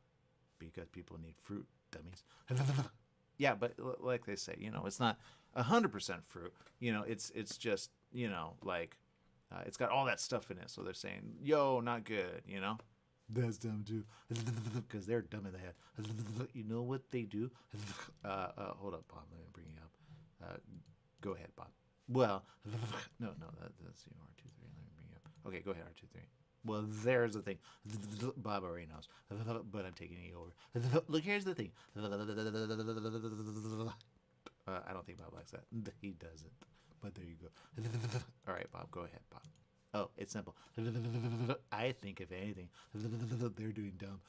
Speaker 2: Because people need fruit, dummies. Yeah, but like they say, it's not 100% fruit. It's just, it's got all that stuff in it. So they're saying, yo, not good, That's dumb too. Because they're dumb in the head. You know what they do? Hold up, Bob. Let me bring you up. Go ahead, Bob. Well, no, that's R2-3. Let me bring you up. Okay, go ahead, R2-3. Well, there's the thing. Bob already knows, but I'm taking it over. Look, here's the thing. I don't think Bob likes that. He doesn't. But there you go. All right, Bob, go ahead, Bob. Oh, it's simple. I think, if anything, they're doing dumb.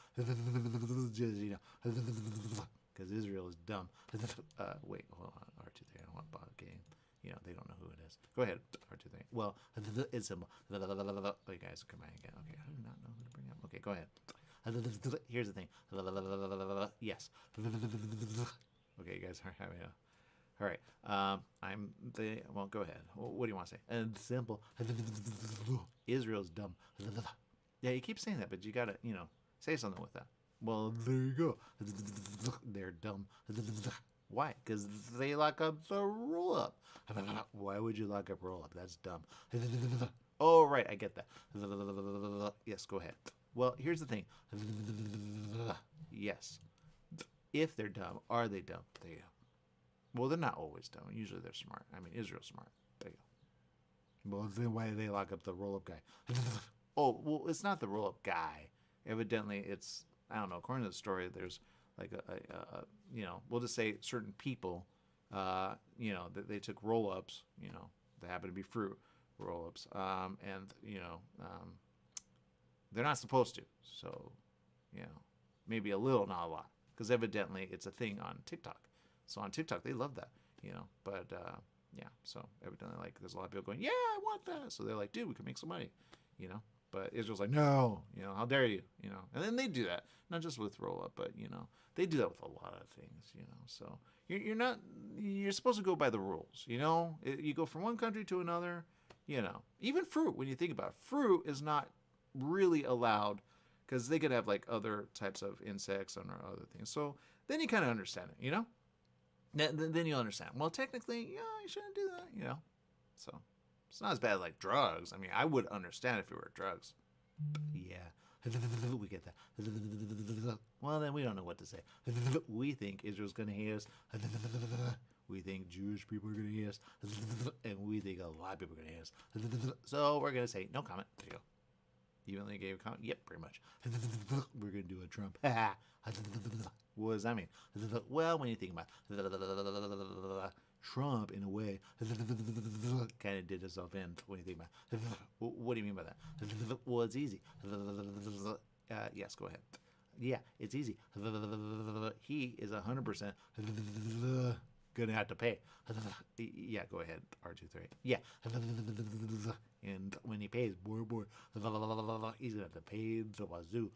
Speaker 2: Just, because Israel is dumb. Wait, hold on, R2-3. I don't want Bob getting... they don't know who it is. Go ahead, R2-3. Well, it's simple. Oh, you guys, come back again. Okay, I do not know who to bring up. Okay, go ahead. Here's the thing. Yes. Okay, you guys are having a... All right. Well, go ahead. What do you want to say? And simple. Israel's dumb. Yeah, you keep saying that, but you got to, say something with that. Well, there you go. They're dumb. Why? Because they lock up the roll-up. Why would you lock up roll-up? That's dumb. Oh, right. I get that. Yes, go ahead. Well, here's the thing. Yes. If they're dumb, are they dumb? There you go. Well, they're not always dumb. Usually they're smart. I mean, Israel's smart. There you go. Well, then why do they lock up the roll-up guy? Oh, well, it's not the roll-up guy. Evidently, it's, I don't know, according to the story, there's like we'll just say certain people, that they took roll-ups, that happen to be fruit roll-ups, and, they're not supposed to. So, maybe a little, not a lot. Because evidently it's a thing on TikTok. So on TikTok, they love that, But, so evidently, like, there's a lot of people going, yeah, I want that. So they're like, dude, we can make some money, But Israel's like, no, how dare you, And then they do that, not just with roll-up, but, they do that with a lot of things, So you're supposed to go by the rules, You go from one country to another, Even fruit, when you think about it, fruit is not really allowed because they could have, like, other types of insects and other things. So then you kind of understand it, Then you'll understand. Well, technically, you shouldn't do that, So it's not as bad like drugs. I mean, I would understand if it were drugs. Yeah, we get that. Well, then we don't know what to say. We think Israel's going to hate us. We think Jewish people are going to hate us. And we think a lot of people are going to hate us. So we're going to say, no comment. There you go. Even though you gave a comment? Yep, pretty much. We're going to do a Trump. What does that mean? Well, when you think about Trump, in a way, kind of did himself in when you think about what do you mean by that? Well, it's easy. Yes, go ahead. Yeah, it's easy. He is 100% gonna have to pay. Yeah, go ahead, R23. Yeah. And when he pays, boy, he's gonna have to pay the wazoo.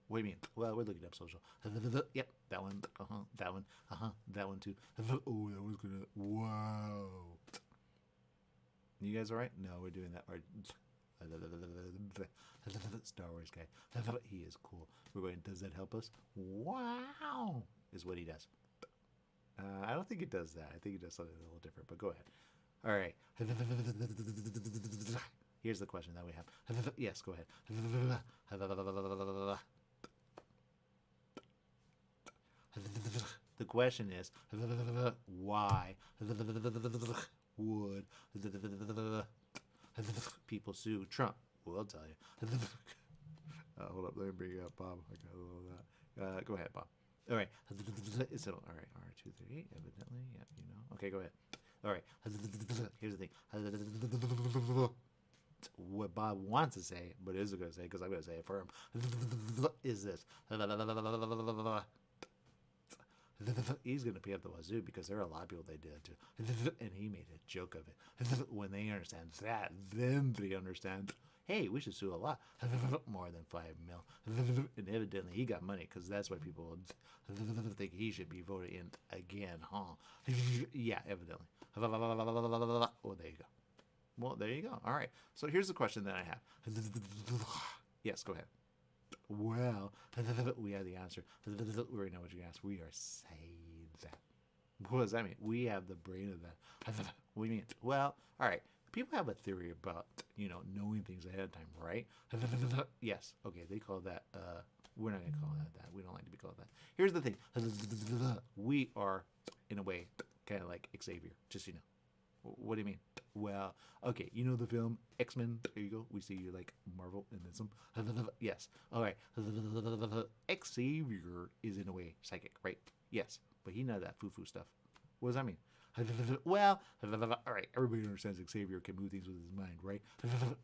Speaker 2: What do you mean? Well, we're looking up social. Yep, that one. That one. That one too. Oh, that was gonna. Wow. You guys all right? No, we're doing that. Star Wars guy. He is cool. We're going. Does that help us? Wow, is what he does. I don't think it does that. I think it does something a little different. But go ahead. All right. Here's the question that we have. Yes, go ahead. The question is, why would people sue Trump? Well, I'll tell you. Hold up, let me bring you up, Bob. I got a little of that. Go ahead, Bob. All right. So, all right, R238, evidently. Yeah, Okay, go ahead. All right. Here's the thing. What Bob wants to say, but isn't going to say, because I'm going to say it for him, is this. He's going to pay up the wazoo because there are a lot of people they did it to. And he made a joke of it. When they understand that, then they understand, hey, we should sue a lot. More than $5 million. And evidently he got money because that's why people think he should be voted in again, huh? Yeah, evidently. Oh, there you go. Well, there you go. All right. So here's the question that I have. Yes, go ahead. Well, we have the answer. We already know what you asked. We are saying that. What does that mean? We have the brain of that. What do you mean? Well, all right. People have a theory about, knowing things ahead of time, right? Yes. Okay, they call that, we're not going to call that. We don't like to be called that. Here's the thing. We are, in a way, kind of like Xavier, just so you know. What do you mean? Well, okay, you know the film X-Men? There you go. We see you like Marvel and then some. Yes. All right. Xavier is in a way psychic, right? Yes. But he knows that foo-foo stuff. What does that mean? Well, all right. Everybody understands Xavier can move things with his mind, right?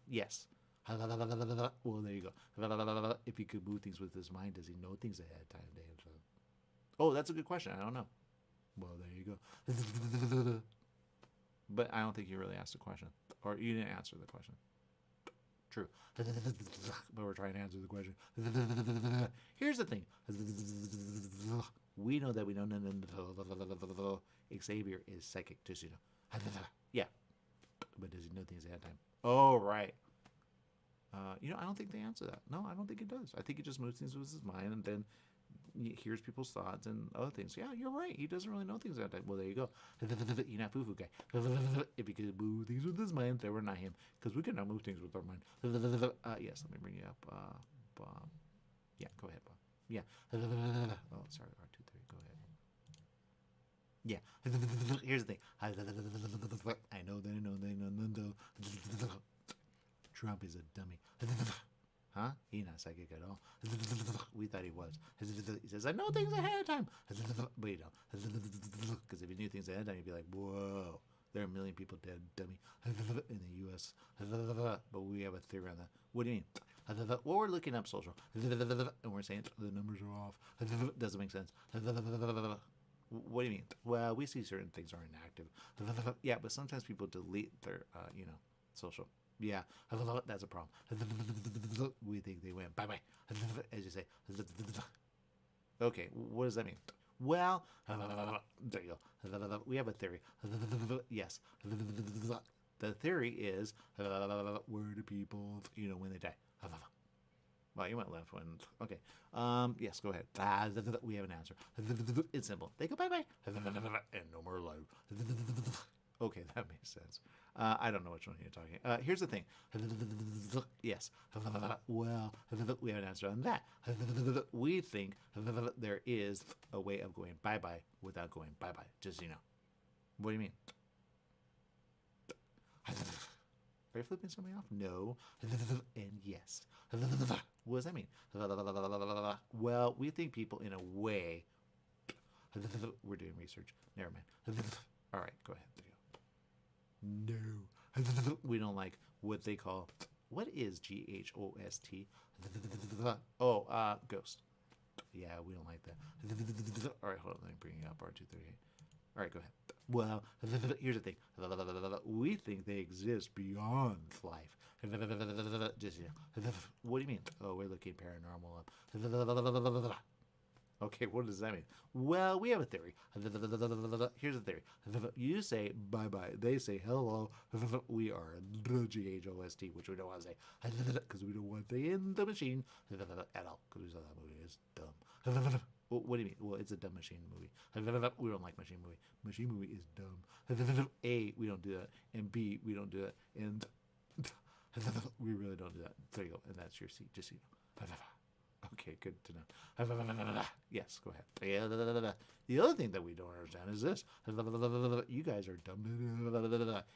Speaker 2: Yes. Well, there you go. If he could move things with his mind, does he know things ahead of time? Oh, that's a good question. I don't know. Well, there you go. But I don't think you really asked the question. Or you didn't answer the question. True. But we're trying to answer the question. Here's the thing. We know that we know Xavier is psychic too, you know. Yeah. But does he know things ahead of time? Oh, right. I don't think they answer that. No, I don't think it does. I think it just moves things with his mind and then he hears people's thoughts and other things. Yeah, you're right. He doesn't really know things ahead of time. Well, there you go. You're not foo-foo guy. If he could move things with his mind, then we're not him. Because we cannot move things with our mind. Yes, let me bring you up. Bob. Yeah, go ahead, Bob. Yeah. Oh, sorry, R23. Go ahead. Yeah. Here's the thing. I know that I know. Trump is a dummy. Huh? He's not psychic at all. We thought he was. He says, I know things ahead of time. But you don't. Because if he knew things ahead of time, he'd be like, whoa, there are 1 million people dead, dummy, in the U.S. But we have a theory on that. What do you mean? Well, we're looking up social. And we're saying the numbers are off. Doesn't make sense. What do you mean? Well, we see certain things are inactive. Yeah, but sometimes people delete their, social. Yeah, that's a problem. We think they went bye-bye, as you say. Okay, what does that mean? Well, there you go. We have a theory. Yes. The theory is, where do people, when they die? Well, you went left one. Okay. Yes, go ahead. We have an answer. It's simple. They go bye-bye, and no more life. Okay, that makes sense. I don't know which one you're talking. Here's the thing. Yes. Well, we have an answer on that. We think there is a way of going bye-bye without going bye-bye. Just so you know. What do you mean? Are you flipping something off? No. And yes. What does that mean? Well, we think people in a way. We're doing research. Never mind. All right, go ahead. There you go. No. We don't like what they call. What is GHOST? Oh, ghost. Yeah, we don't like that. All right, hold on. Let me bring you up R238. All right, go ahead. Well, here's the thing. We think they exist beyond life. Just, what do you mean? Oh, we're looking paranormal up. Okay, what does that mean? Well, we have a theory. Here's the theory. You say bye-bye. They say hello. We are GHOST, which we don't want to say. Because we don't want they in the machine at all. Because we saw that movie. It's dumb. What do you mean? Well, it's a dumb machine movie. We don't like machine movie. Machine movie is dumb. A, we don't do that. And B, we don't do that. And we really don't do that. There you go. And that's your seat. Just so you know. Okay, good to know. Yes, go ahead. The other thing that we don't understand is this. You guys are dumb.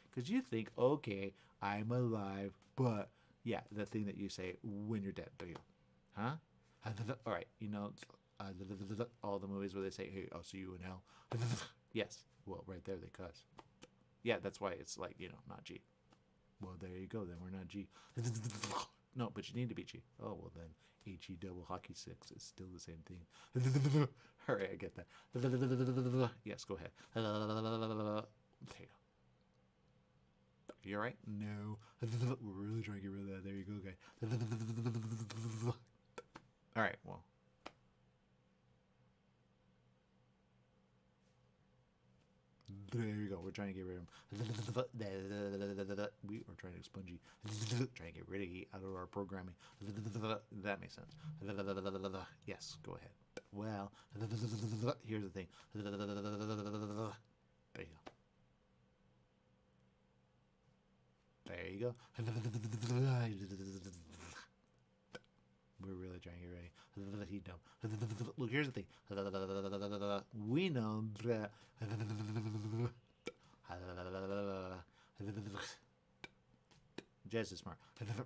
Speaker 2: Because you think, okay, I'm alive, but yeah, the thing that you say when you're dead. There you go. Huh? All right, all the movies where they say, hey, I'll see you in hell. Yes. Well, right there they cuss. Yeah, that's why it's like, not G. Well, there you go. Then we're not G. No, but you need to be G. Oh, well then, HE double hockey 6 is still the same thing. All right, I get that. Yes, go ahead. There you go. You all right? No. We're really trying to get rid of that. There you go, guy. All right, well. There you go. We're trying to get rid of him. We are trying to expunge you. Trying to get rid of you out of our programming. That makes sense. Yes, go ahead. Well, here's the thing. There you go. There you go. We're really trying to get ready. He dumb. Look, here's the thing. We know that. Jess is smart,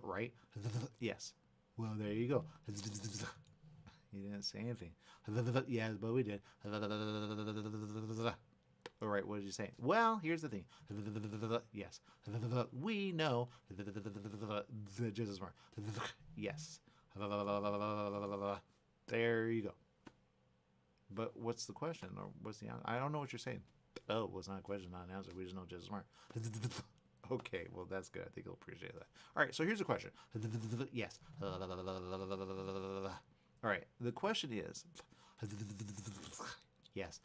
Speaker 2: right? Yes. Well, there you go. You didn't say anything. Yes, but we did. All right, what did you say? Well, here's the thing. Yes. We know that Jess is smart. Yes. There you go. But what's the question, or what's the answer? I don't know what you're saying. Oh, well, it's not a question, not an answer. We just know Jess is smart. Okay, well, that's good. I think he'll appreciate that. All right, so here's a question. Yes. All right, the question is, yes.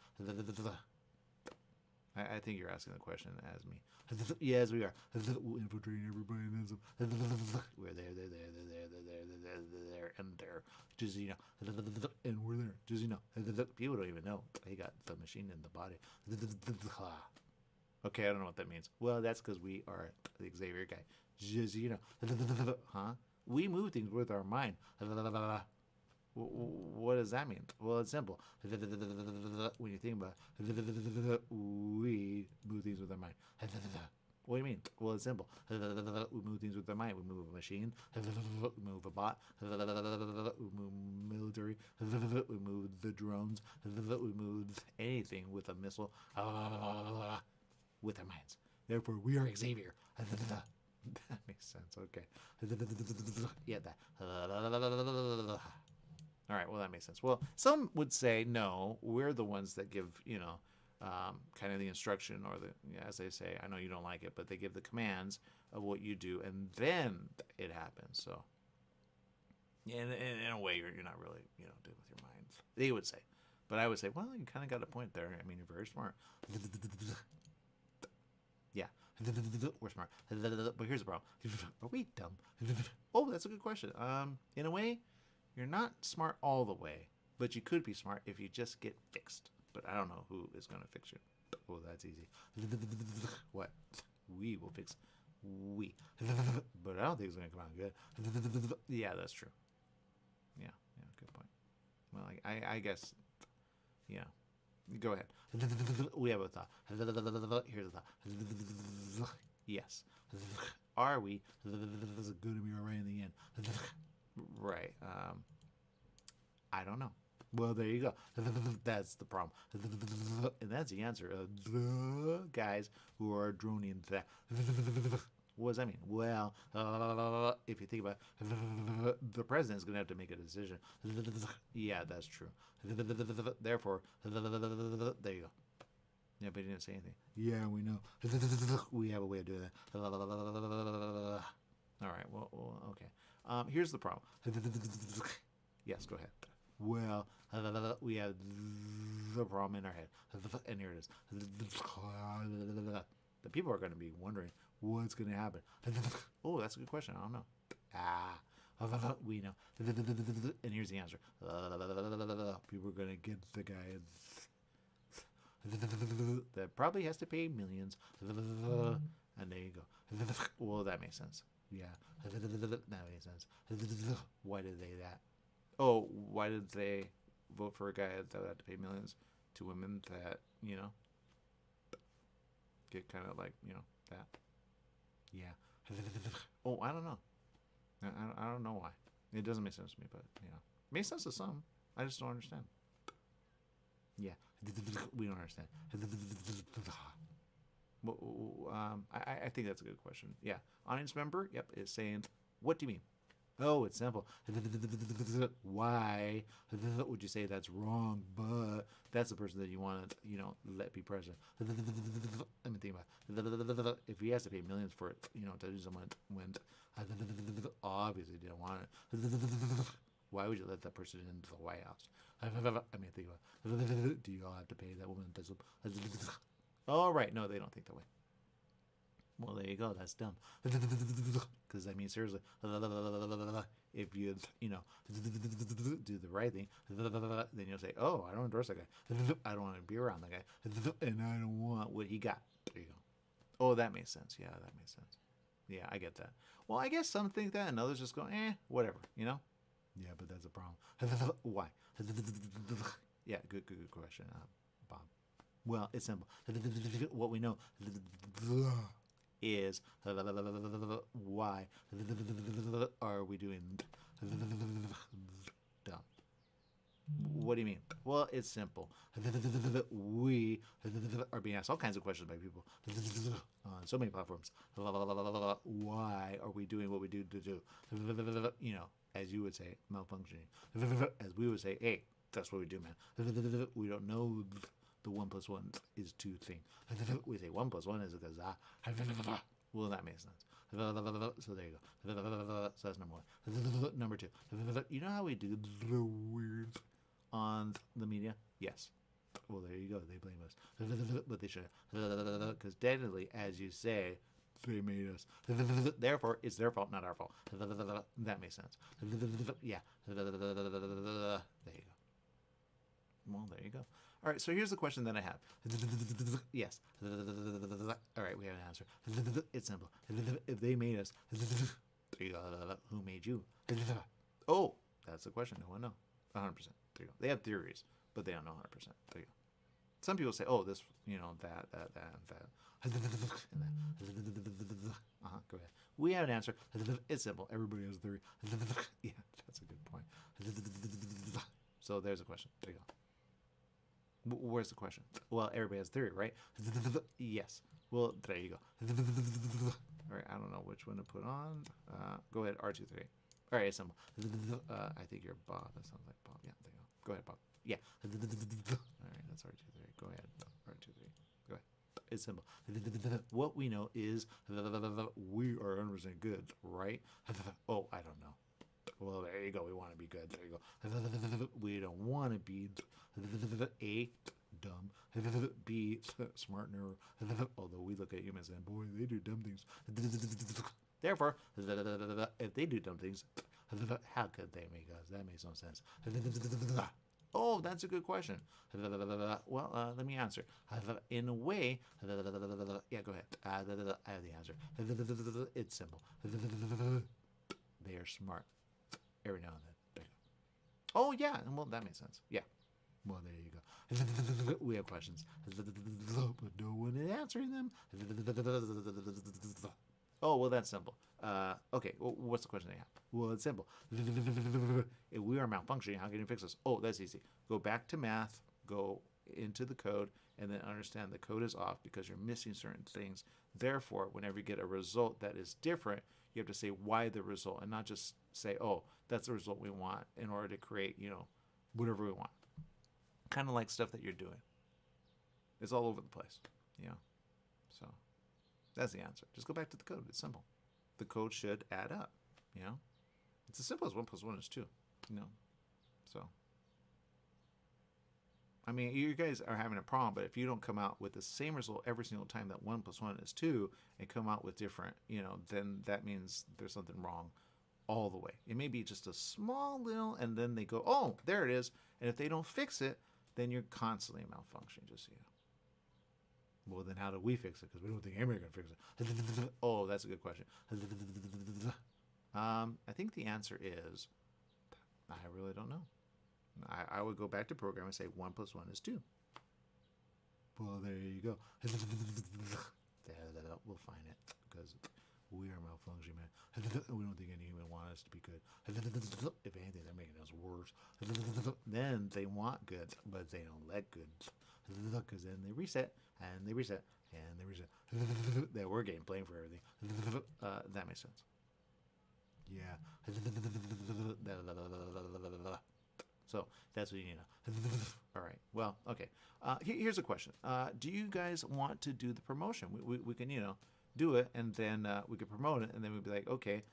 Speaker 2: I think you're asking the question as me. Yes, we are. Infiltrating everybody. We're there, and there. Just, you know, and we're there. Just, you know, people don't even know. They got the machine in the body. Okay, I don't know what that means. Well, that's because we are the Xavier guy. Just, you know, huh? We move things with our mind. What does that mean? Well, it's simple. When you think about it, we move things with our mind. What do you mean? Well, it's simple. We move things with our mind. We move a machine. We move a bot. We move military. We move the drones. We move anything with a missile with our minds. Therefore, we are Xavier. That makes sense. Okay. Yeah, that. All right, well, that makes sense. Well, some would say, no, we're the ones that give, you know, kind of the instruction or the, as they say, I know you don't like it, but they give the commands of what you do, and then it happens. So, in a way, you're not really, you know, doing with your mind. They would say. But I would say, well, you kind of got a point there. I mean, you're very smart. Yeah. We're smart. But here's the problem. Are we dumb? Oh, that's a good question. In a way, you're not smart all the way, but you could be smart if you just get fixed. But I don't know who is going to fix you. Oh, that's easy. What? We will fix we. But I don't think it's going to come out good. Yeah, that's true. Yeah, good point. Well, I guess, yeah. Go ahead. We have a thought. Here's a thought. Yes. Are we going to be all right in the end? Right. I don't know. Well, there you go. That's the problem. And that's the answer. The guys who are droning that. What does that mean? Well, if you think about it, the president's going to have to make a decision. Yeah, that's true. Therefore, there you go. Yeah, but he didn't say anything. Yeah, we know. We have a way of doing that. All right, well, okay. Here's the problem. Yes, go ahead. Well, we have the problem in our head. And here it is. The people are going to be wondering what's going to happen. Oh, that's a good question. I don't know. We know. And here's the answer. People are going to get the guy that probably has to pay millions. And there you go. Well, that makes sense. Yeah. That makes sense. Why did they that? Oh, why did they vote for a guy that would have to pay millions to women that, you know, get kind of like, you know, that? Yeah. Oh, I don't know. I don't know why. It doesn't make sense to me, but, you know. It makes sense to some. I just don't understand. Yeah. We don't understand. I think that's a good question. Yeah. Audience member, yep, is saying, what do you mean? Oh, it's simple. Why would you say that's wrong? But that's the person that you want to, you know, let be president. Let me think about it. If he has to pay millions for it, you know, to do someone when obviously didn't want it. Why would you let that person into the White House? I mean, think about it. Do you all have to pay that woman? Oh, right. No, they don't think that way. Well, there you go. That's dumb. Because, I mean, seriously, if you, you know, do the right thing, then you'll say, oh, I don't endorse that guy. I don't want to be around that guy. And I don't want what he got. There you go. Oh, that makes sense. Yeah, that makes sense. Yeah, I get that. Well, I guess some think that and others just go, whatever, you know? Yeah, but that's a problem. Why? Yeah, good question, Bob. Well, it's simple. What we know is why are we doing dumb? What do you mean? Well, it's simple. We are being asked all kinds of questions by people on so many platforms. Why are we doing what we do to do? You know, as you would say, malfunctioning. As we would say, hey, that's what we do, man. We don't know the 1 + 1 is 2 thing. We say 1 + 1 is a gazah. Well, that makes sense. So there you go. So that's number one. Number two. You know how we do the weird on the media? Yes. Well, there you go. They blame us. But they should. Because technically, as you say, they made us. Therefore, it's their fault, not our fault. That makes sense. Yeah. There you go. Well, there you go. All right, so here's the question that I have. Yes. All right, we have an answer. It's simple. If they made us, who made you? Oh, that's the question. No one knows. 100%. There you go. They have theories, but they don't know 100%. There you go. Some people say, oh, this, that, and that. Go ahead. We have an answer. It's simple. Everybody has a theory. Yeah, that's a good point. So there's a question. There you go. Where's the question? Well, everybody has theory, right? Yes. Well, there you go. All right, I don't know which one to put on. Go ahead, R23. All right, it's simple. I think you're Bob. That sounds like Bob. Yeah, there you go. Go ahead, Bob. Yeah. All right, that's R23. Go ahead, R23. Go ahead. It's simple. What we know is we are 100% good, right? Oh, I don't know. Well, there you go. We want to be good. There you go. We don't want to be A, dumb, B, smart, nerve. Although we look at humans and, boy, they do dumb things. Therefore, if they do dumb things, how could they make us? That makes no sense. Oh, that's a good question. Well, let me answer. In a way, yeah, go ahead. I have the answer. It's simple. They are smart. Every now and then. There you go. Oh, yeah. Well, that makes sense. Yeah. Well, there you go. We have questions, but no one is answering them. Oh, well, that's simple. Okay, well, what's the question they have? Well, it's simple. If we are malfunctioning, how can you fix us? Oh, that's easy. Go back to math, go into the code, and then understand the code is off because you're missing certain things. Therefore, whenever you get a result that is different, you have to say why the result and not just say, oh, that's the result we want in order to create, whatever we want. Kind of like stuff that you're doing. It's all over the place, So that's the answer. Just go back to the code. It's simple. The code should add up, It's as simple as 1 + 1 is 2, So, I mean, you guys are having a problem, but if you don't come out with the same result every single time that 1 + 1 is 2 and come out with different, then that means there's something wrong all the way. It may be just a small little, and then they go, oh, there it is. And if they don't fix it, then you're constantly malfunctioning, just so you know. Well, then how do we fix it? Because we don't think anybody's going to fix it. Oh, that's a good question. I think the answer is, I really don't know. I would go back to program and say 1 + 1 is 2. Well, there you go. We'll find it because we are malfunctioning, man. We don't think any human wants us to be good. If anything, they're making us worse. Then they want good, but they don't let good. Because then they reset, and they reset, and they reset. That we're getting blamed for everything. That makes sense. Yeah. So that's what you need to know. All right. Well, okay. Here's a question. Do you guys want to do the promotion? We can, do it, and then we could promote it, and then we'd be like, okay,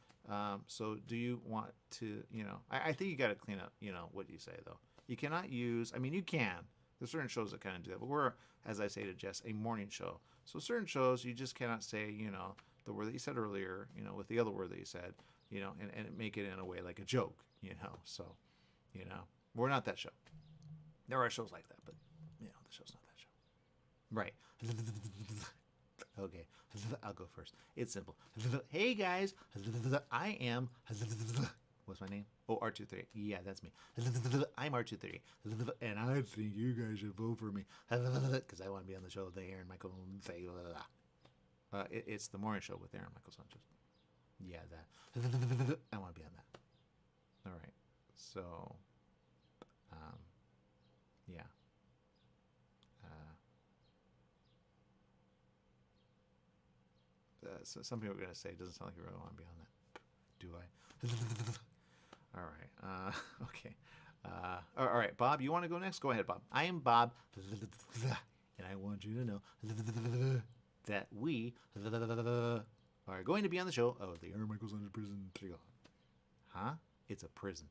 Speaker 2: so do you want to, I think you got to clean up, what you say, though. You cannot use, I mean, you can. There's certain shows that kind of do that, but we're, as I say to Jess, a morning show. So certain shows, you just cannot say, the word that you said earlier, with the other word that you said, and make it in a way like a joke, So, we're not that show. There are shows like that, but, the show's not that show. Right. Okay, I'll go first. It's simple. Hey guys, I am. What's my name? Oh, R23. Yeah, that's me. I'm R23, and I think you guys should vote for me because I want to be on the show with Aaron Michael. It's the morning show with Aaron Michael Sanchez. Yeah, that. I want to be on that. All right. So, yeah. So some people are going to say it doesn't sound like you really want to be on that. Do I? All right. Okay. All right, Bob, you want to go next? Go ahead, Bob. I am Bob, and I want you to know that we are going to be on the show. Oh, the Aaron Michaels under prison. Huh? It's a prison.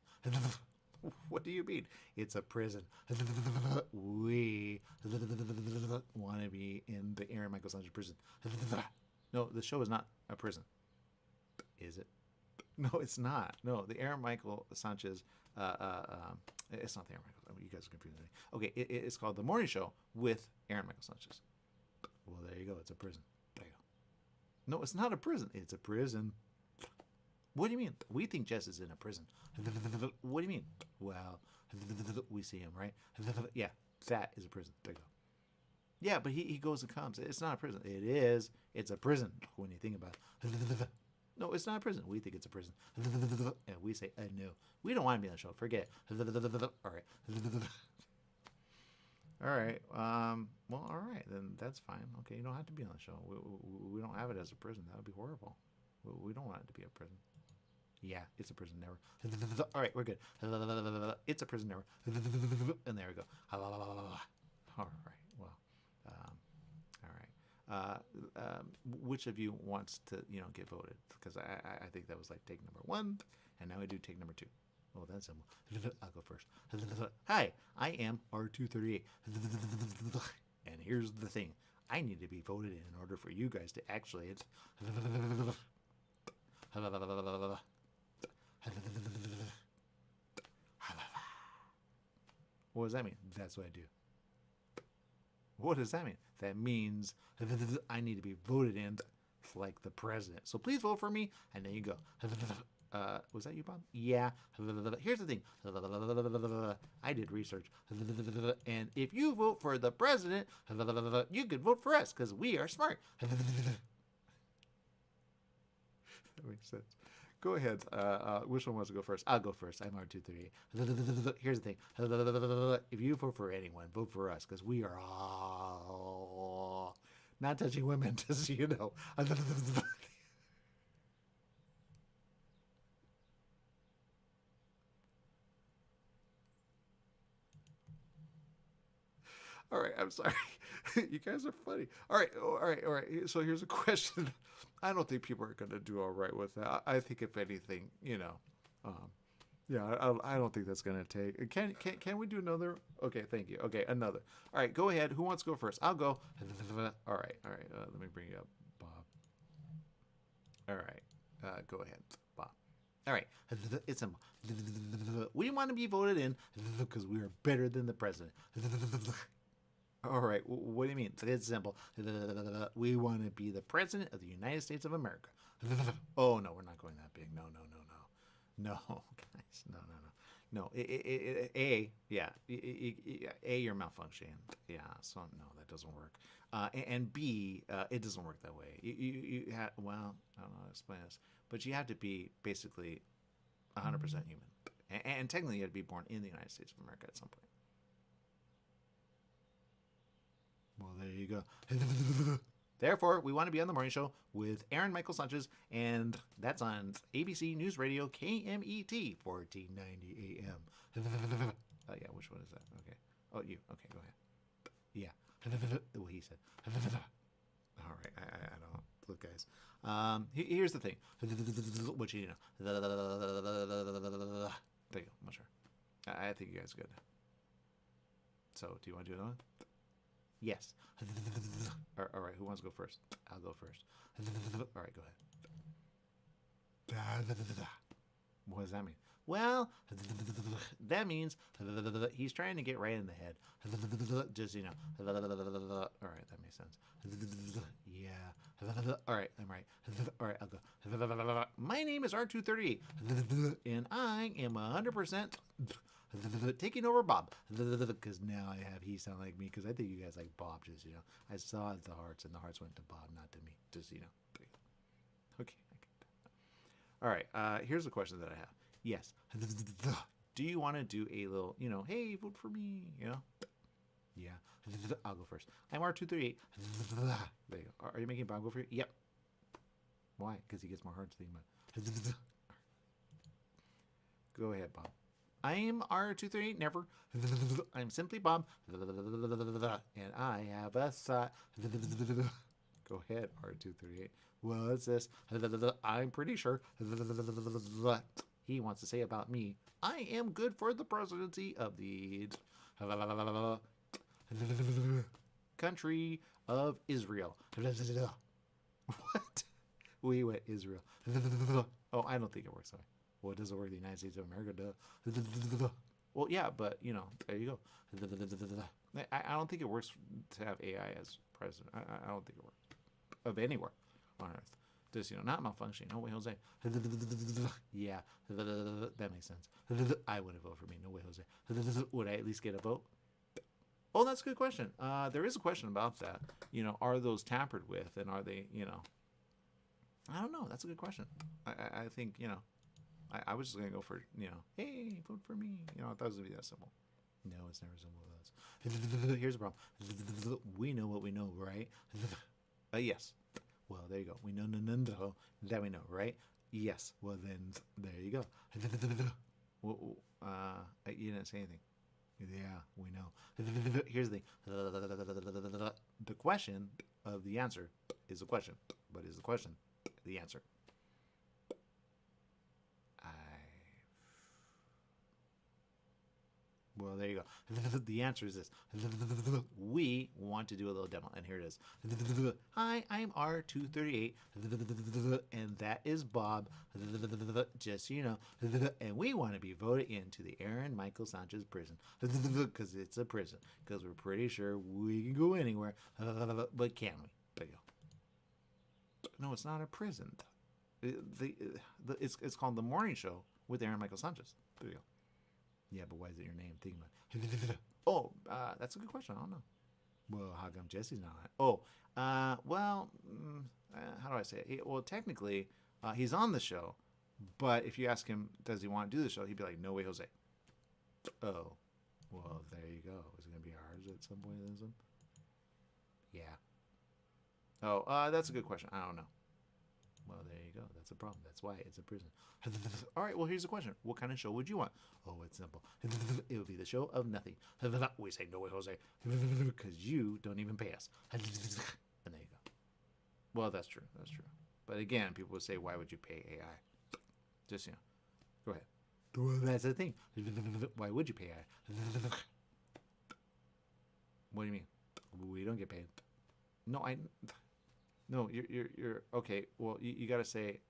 Speaker 2: What do you mean? It's a prison. We want to be in the Aaron Michaels under prison. No, the show is not a prison. Is it? No, it's not. No, the Aaron Michael Sanchez. It's not the Aaron Michael. You guys are confusing me. Okay, it's called The Morning Show with Aaron Michael Sanchez. Well, there you go. It's a prison. There you go. No, it's not a prison. It's a prison. What do you mean? We think Jess is in a prison. What do you mean? Well, we see him, right? Yeah, that is a prison. There you go. Yeah, but he goes and comes. It's not a prison. It is. It's a prison when you think about it. No, it's not a prison. We think it's a prison. And we say, no. We don't want to be on the show. Forget it. All right. All right. Well, all right. Then that's fine. Okay, you don't have to be on the show. We don't have it as a prison. That would be horrible. We don't want it to be a prison. Yeah, it's a prison. Never. All right, we're good. It's a prison. Never. And there we go. All right. Well, all right. Which of you wants to, get voted? Because I think that was like take number 1, and now I do take number 2. Oh, that's simple. I'll go first. Hi, I am R238. And here's the thing. I need to be voted in order for you guys to actually... What does that mean? That's what I do. What does that mean? That means I need to be voted in like the president. So please vote for me, and there you go. Was that you, Bob? Yeah. Here's the thing. I did research. And if you vote for the president, you can vote for us because we are smart. That makes sense. Go ahead. Which one wants to go first? I'll go first. I'm R238. Here's the thing. If you vote for anyone, vote for us because we are all not touching women, just so you know. All right, I'm sorry. You guys are funny. All right. So here's a question. I don't think people are going to do all right with that. I think if anything, I don't think that's going to take. Can we do another? Okay, thank you. Okay, another. All right, go ahead. Who wants to go first? I'll go. All right. Let me bring you up, Bob. All right. Go ahead, Bob. All right. It's simple. We want to be voted in because we are better than the president. All right, what do you mean? It's simple. We want to be the president of the United States of America. Oh, no, we're not going that big. No, guys, no. You're malfunctioning. Yeah, so no, that doesn't work. And B, it doesn't work that way. You have, well, I don't know how to explain this, but you have to be basically 100% human. And technically, you have to be born in the United States of America at some point. Well, there you go. Therefore, we want to be on the morning show with Aaron Michael Sanchez, and that's on ABC News Radio KMET 1490 AM. Yeah, which one is that? Okay. Oh, you. Okay, go ahead. Yeah. What he said. All right. I don't. Look, guys. Here's the thing. What you know. There you go. I'm sure. I think you guys are good. So, do you want to do another one? Yes. All right, who wants to go first? I'll go first. All right, go ahead. What does that mean? Well, that means he's trying to get right in the head. Just, All right, that makes sense. Yeah. All right, I'm right. All right, I'll go. My name is R238, and I am 100% taking over Bob, because now he sound like me, because I think you guys like Bob, just, I saw the hearts, and the hearts went to Bob, not to me, just, Okay. All right, here's a question that I have. Yes. Do you want to do a little, hey, vote for me, Yeah. I'll go first. I'm R238. There you go. Are you making Bob go for you? Yep. Why? Because he gets more hearts than you. Go ahead, Bob. I'm R238, never. I'm simply Bob. And I have a thought. Go Go ahead, R238. Well, it's this. I'm pretty sure he wants to say about me, I am good for the presidency of the country of Israel. What? We went Israel. Oh, I don't think it works that way. Well, it doesn't work in the United States of America. Duh. Well, yeah, but, you know, there you go. I don't think it works to have AI as president. I don't think it works. Of anywhere on Earth. Just, you know, not malfunctioning. No way, Jose. Yeah, that makes sense. I wouldn't vote for me. No way, Jose. Would I at least get a vote? Oh, that's a good question. There is a question about that. You know, are those tampered with, and are they, you know, I don't know. That's a good question. I think, you know, I was just going to go for, you know, hey, vote for me. You know, I thought it was going to be that simple. No, it's never simple. Here's the problem. We know what we know, right? Yes. Well, there you go. We know that we know, right? Yes. Well, then there you go. Well, you didn't say anything. Yeah, we know. Here's the thing. The question of the answer is a question. But is the question the answer? Well, there you go. The answer is this. We want to do a little demo, and here it is. Hi, I'm R238, and that is Bob, just so you know, and we want to be voted into the Aaron Michael Sanchez prison, because it's a prison, because we're pretty sure we can go anywhere, but can we? There you go. No, it's not a prison. It's called The Morning Show with Aaron Michael Sanchez. There you go. Yeah, but why is it your name? Think about it. Oh, that's a good question. I don't know. Well, how come Jesse's not on? Oh, well, how do I say it? Well, technically, he's on the show, but if you ask him, does he want to do the show? He'd be like, no way, Jose. Oh, well, there you go. Is it going to be ours at some point? Yeah. Oh, that's a good question. I don't know. Well, there you go. That's a problem. That's why it's a prison. All right, well, here's the question. What kind of show would you want? Oh, it's simple. It would be the show of nothing. We say, no way, Jose, because you don't even pay us. And there you go. Well, that's true. That's true. But again, people would say, why would you pay AI? Just, you know, go ahead. Well, that's the thing. Why would you pay AI? What do you mean? We don't get paid. No, you're okay. Well, you got to say,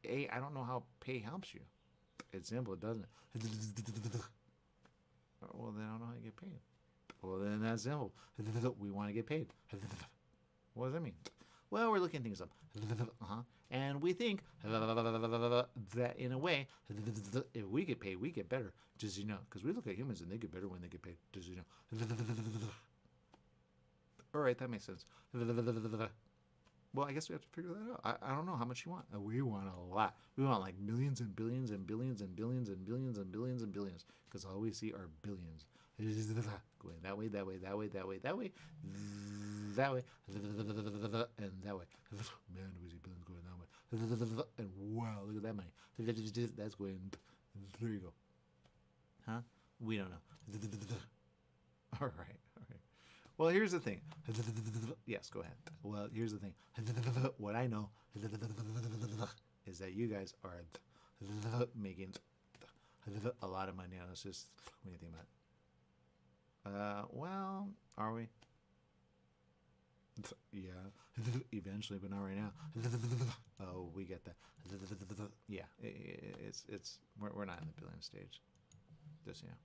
Speaker 2: hey, I don't know how pay helps you. It's simple, doesn't it? Well, then I don't know how you get paid. Well, then that's simple. We want to get paid. What does that mean? Well, we're looking things up. And we think that in a way, if we get paid, we get better. Just, you know, because we look at humans and they get better when they get paid. Just, you know. All right, that makes sense. Well, I guess we have to figure that out. I don't know how much you want. We want a lot. We want like millions and billions and billions and billions and billions and billions and billions. Because all we see are billions. Going that way, that way, that way, that way, that way, that way, and that way. Man, we see billions going that way. And wow, look at that money. That's going. There you go. Huh? We don't know. All right. Well, here's the thing. Yes, go ahead. Well, here's the thing. What I know is that you guys are making a lot of money on us. Just what do you think about it? Well, are we? Yeah, eventually, but not right now. Oh, we get that. Yeah, it's we're not in the billion stage. Just, you know.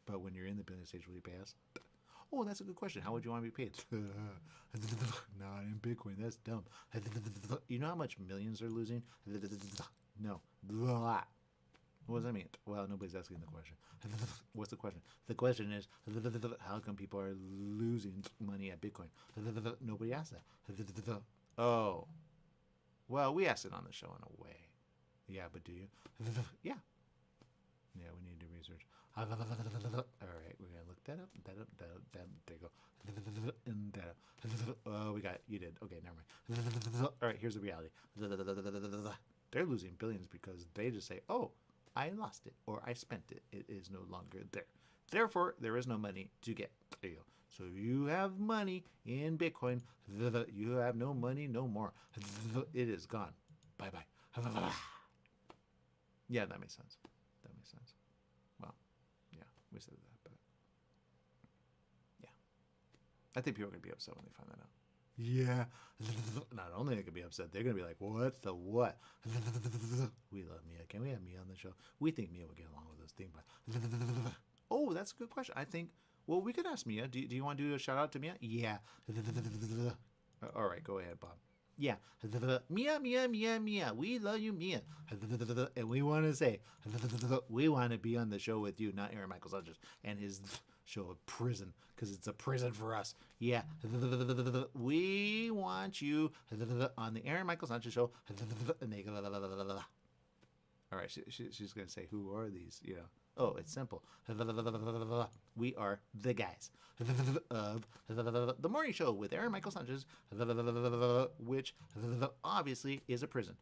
Speaker 2: But when you're in the billion stage, will you pay us? Oh, that's a good question. How would you want to be paid? Not in Bitcoin. That's dumb. You know how much millions are losing? No. What does that mean? Well, nobody's asking the question. What's the question? The question is, how come people are losing money at Bitcoin? Nobody asked that. Oh. Well, we asked it on the show in a way. Yeah, but do you? Yeah. Yeah, we need to do research. All right, we're going to look that up. There you go. And that up. Oh, we got it. You did. Okay, never mind. All right, here's the reality. They're losing billions because they just say, oh, I lost it or I spent it. It is no longer there. Therefore, there is no money to get. There you go. So if you have money in Bitcoin, you have no money no more. It is gone. Bye-bye. Yeah, that makes sense. That makes sense. Well, yeah, we said that, but yeah. I think people are going to be upset when they find that out. Yeah. Not only are they going to be upset, they're going to be like, what the what? We love Mia. Can we have Mia on the show? We think Mia would get along with this thing, but... Oh, that's a good question. I think, well, we could ask Mia. Do you want to do a shout out to Mia? Yeah. All right, go ahead, Bob. Yeah. Mia, Mia, Mia, Mia. We love you, Mia. And we want to say, we want to be on the show with you, not Aaron Michael Sanchez and his show of prison, because it's a prison for us. Yeah. We want you on the Aaron Michael Sanchez show. And they go, all right, she's going to say, who are these? You know. Oh, it's simple. We are the guys of the morning show with Aaron Michael Sanchez, which obviously is a prison.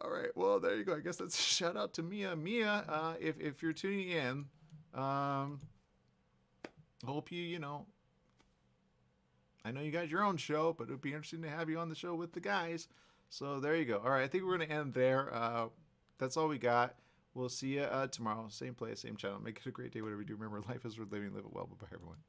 Speaker 2: All right, well, there you go. I guess that's a shout out to Mia. Mia, if you're tuning in, hope you know, I know you got your own show, but it would be interesting to have you on the show with the guys. So there you go. All right, I think we're going to end there. That's all we got. We'll see you tomorrow. Same place, same channel. Make it a great day, whatever you do. Remember, life is worth living. Live it well. Bye-bye, everyone.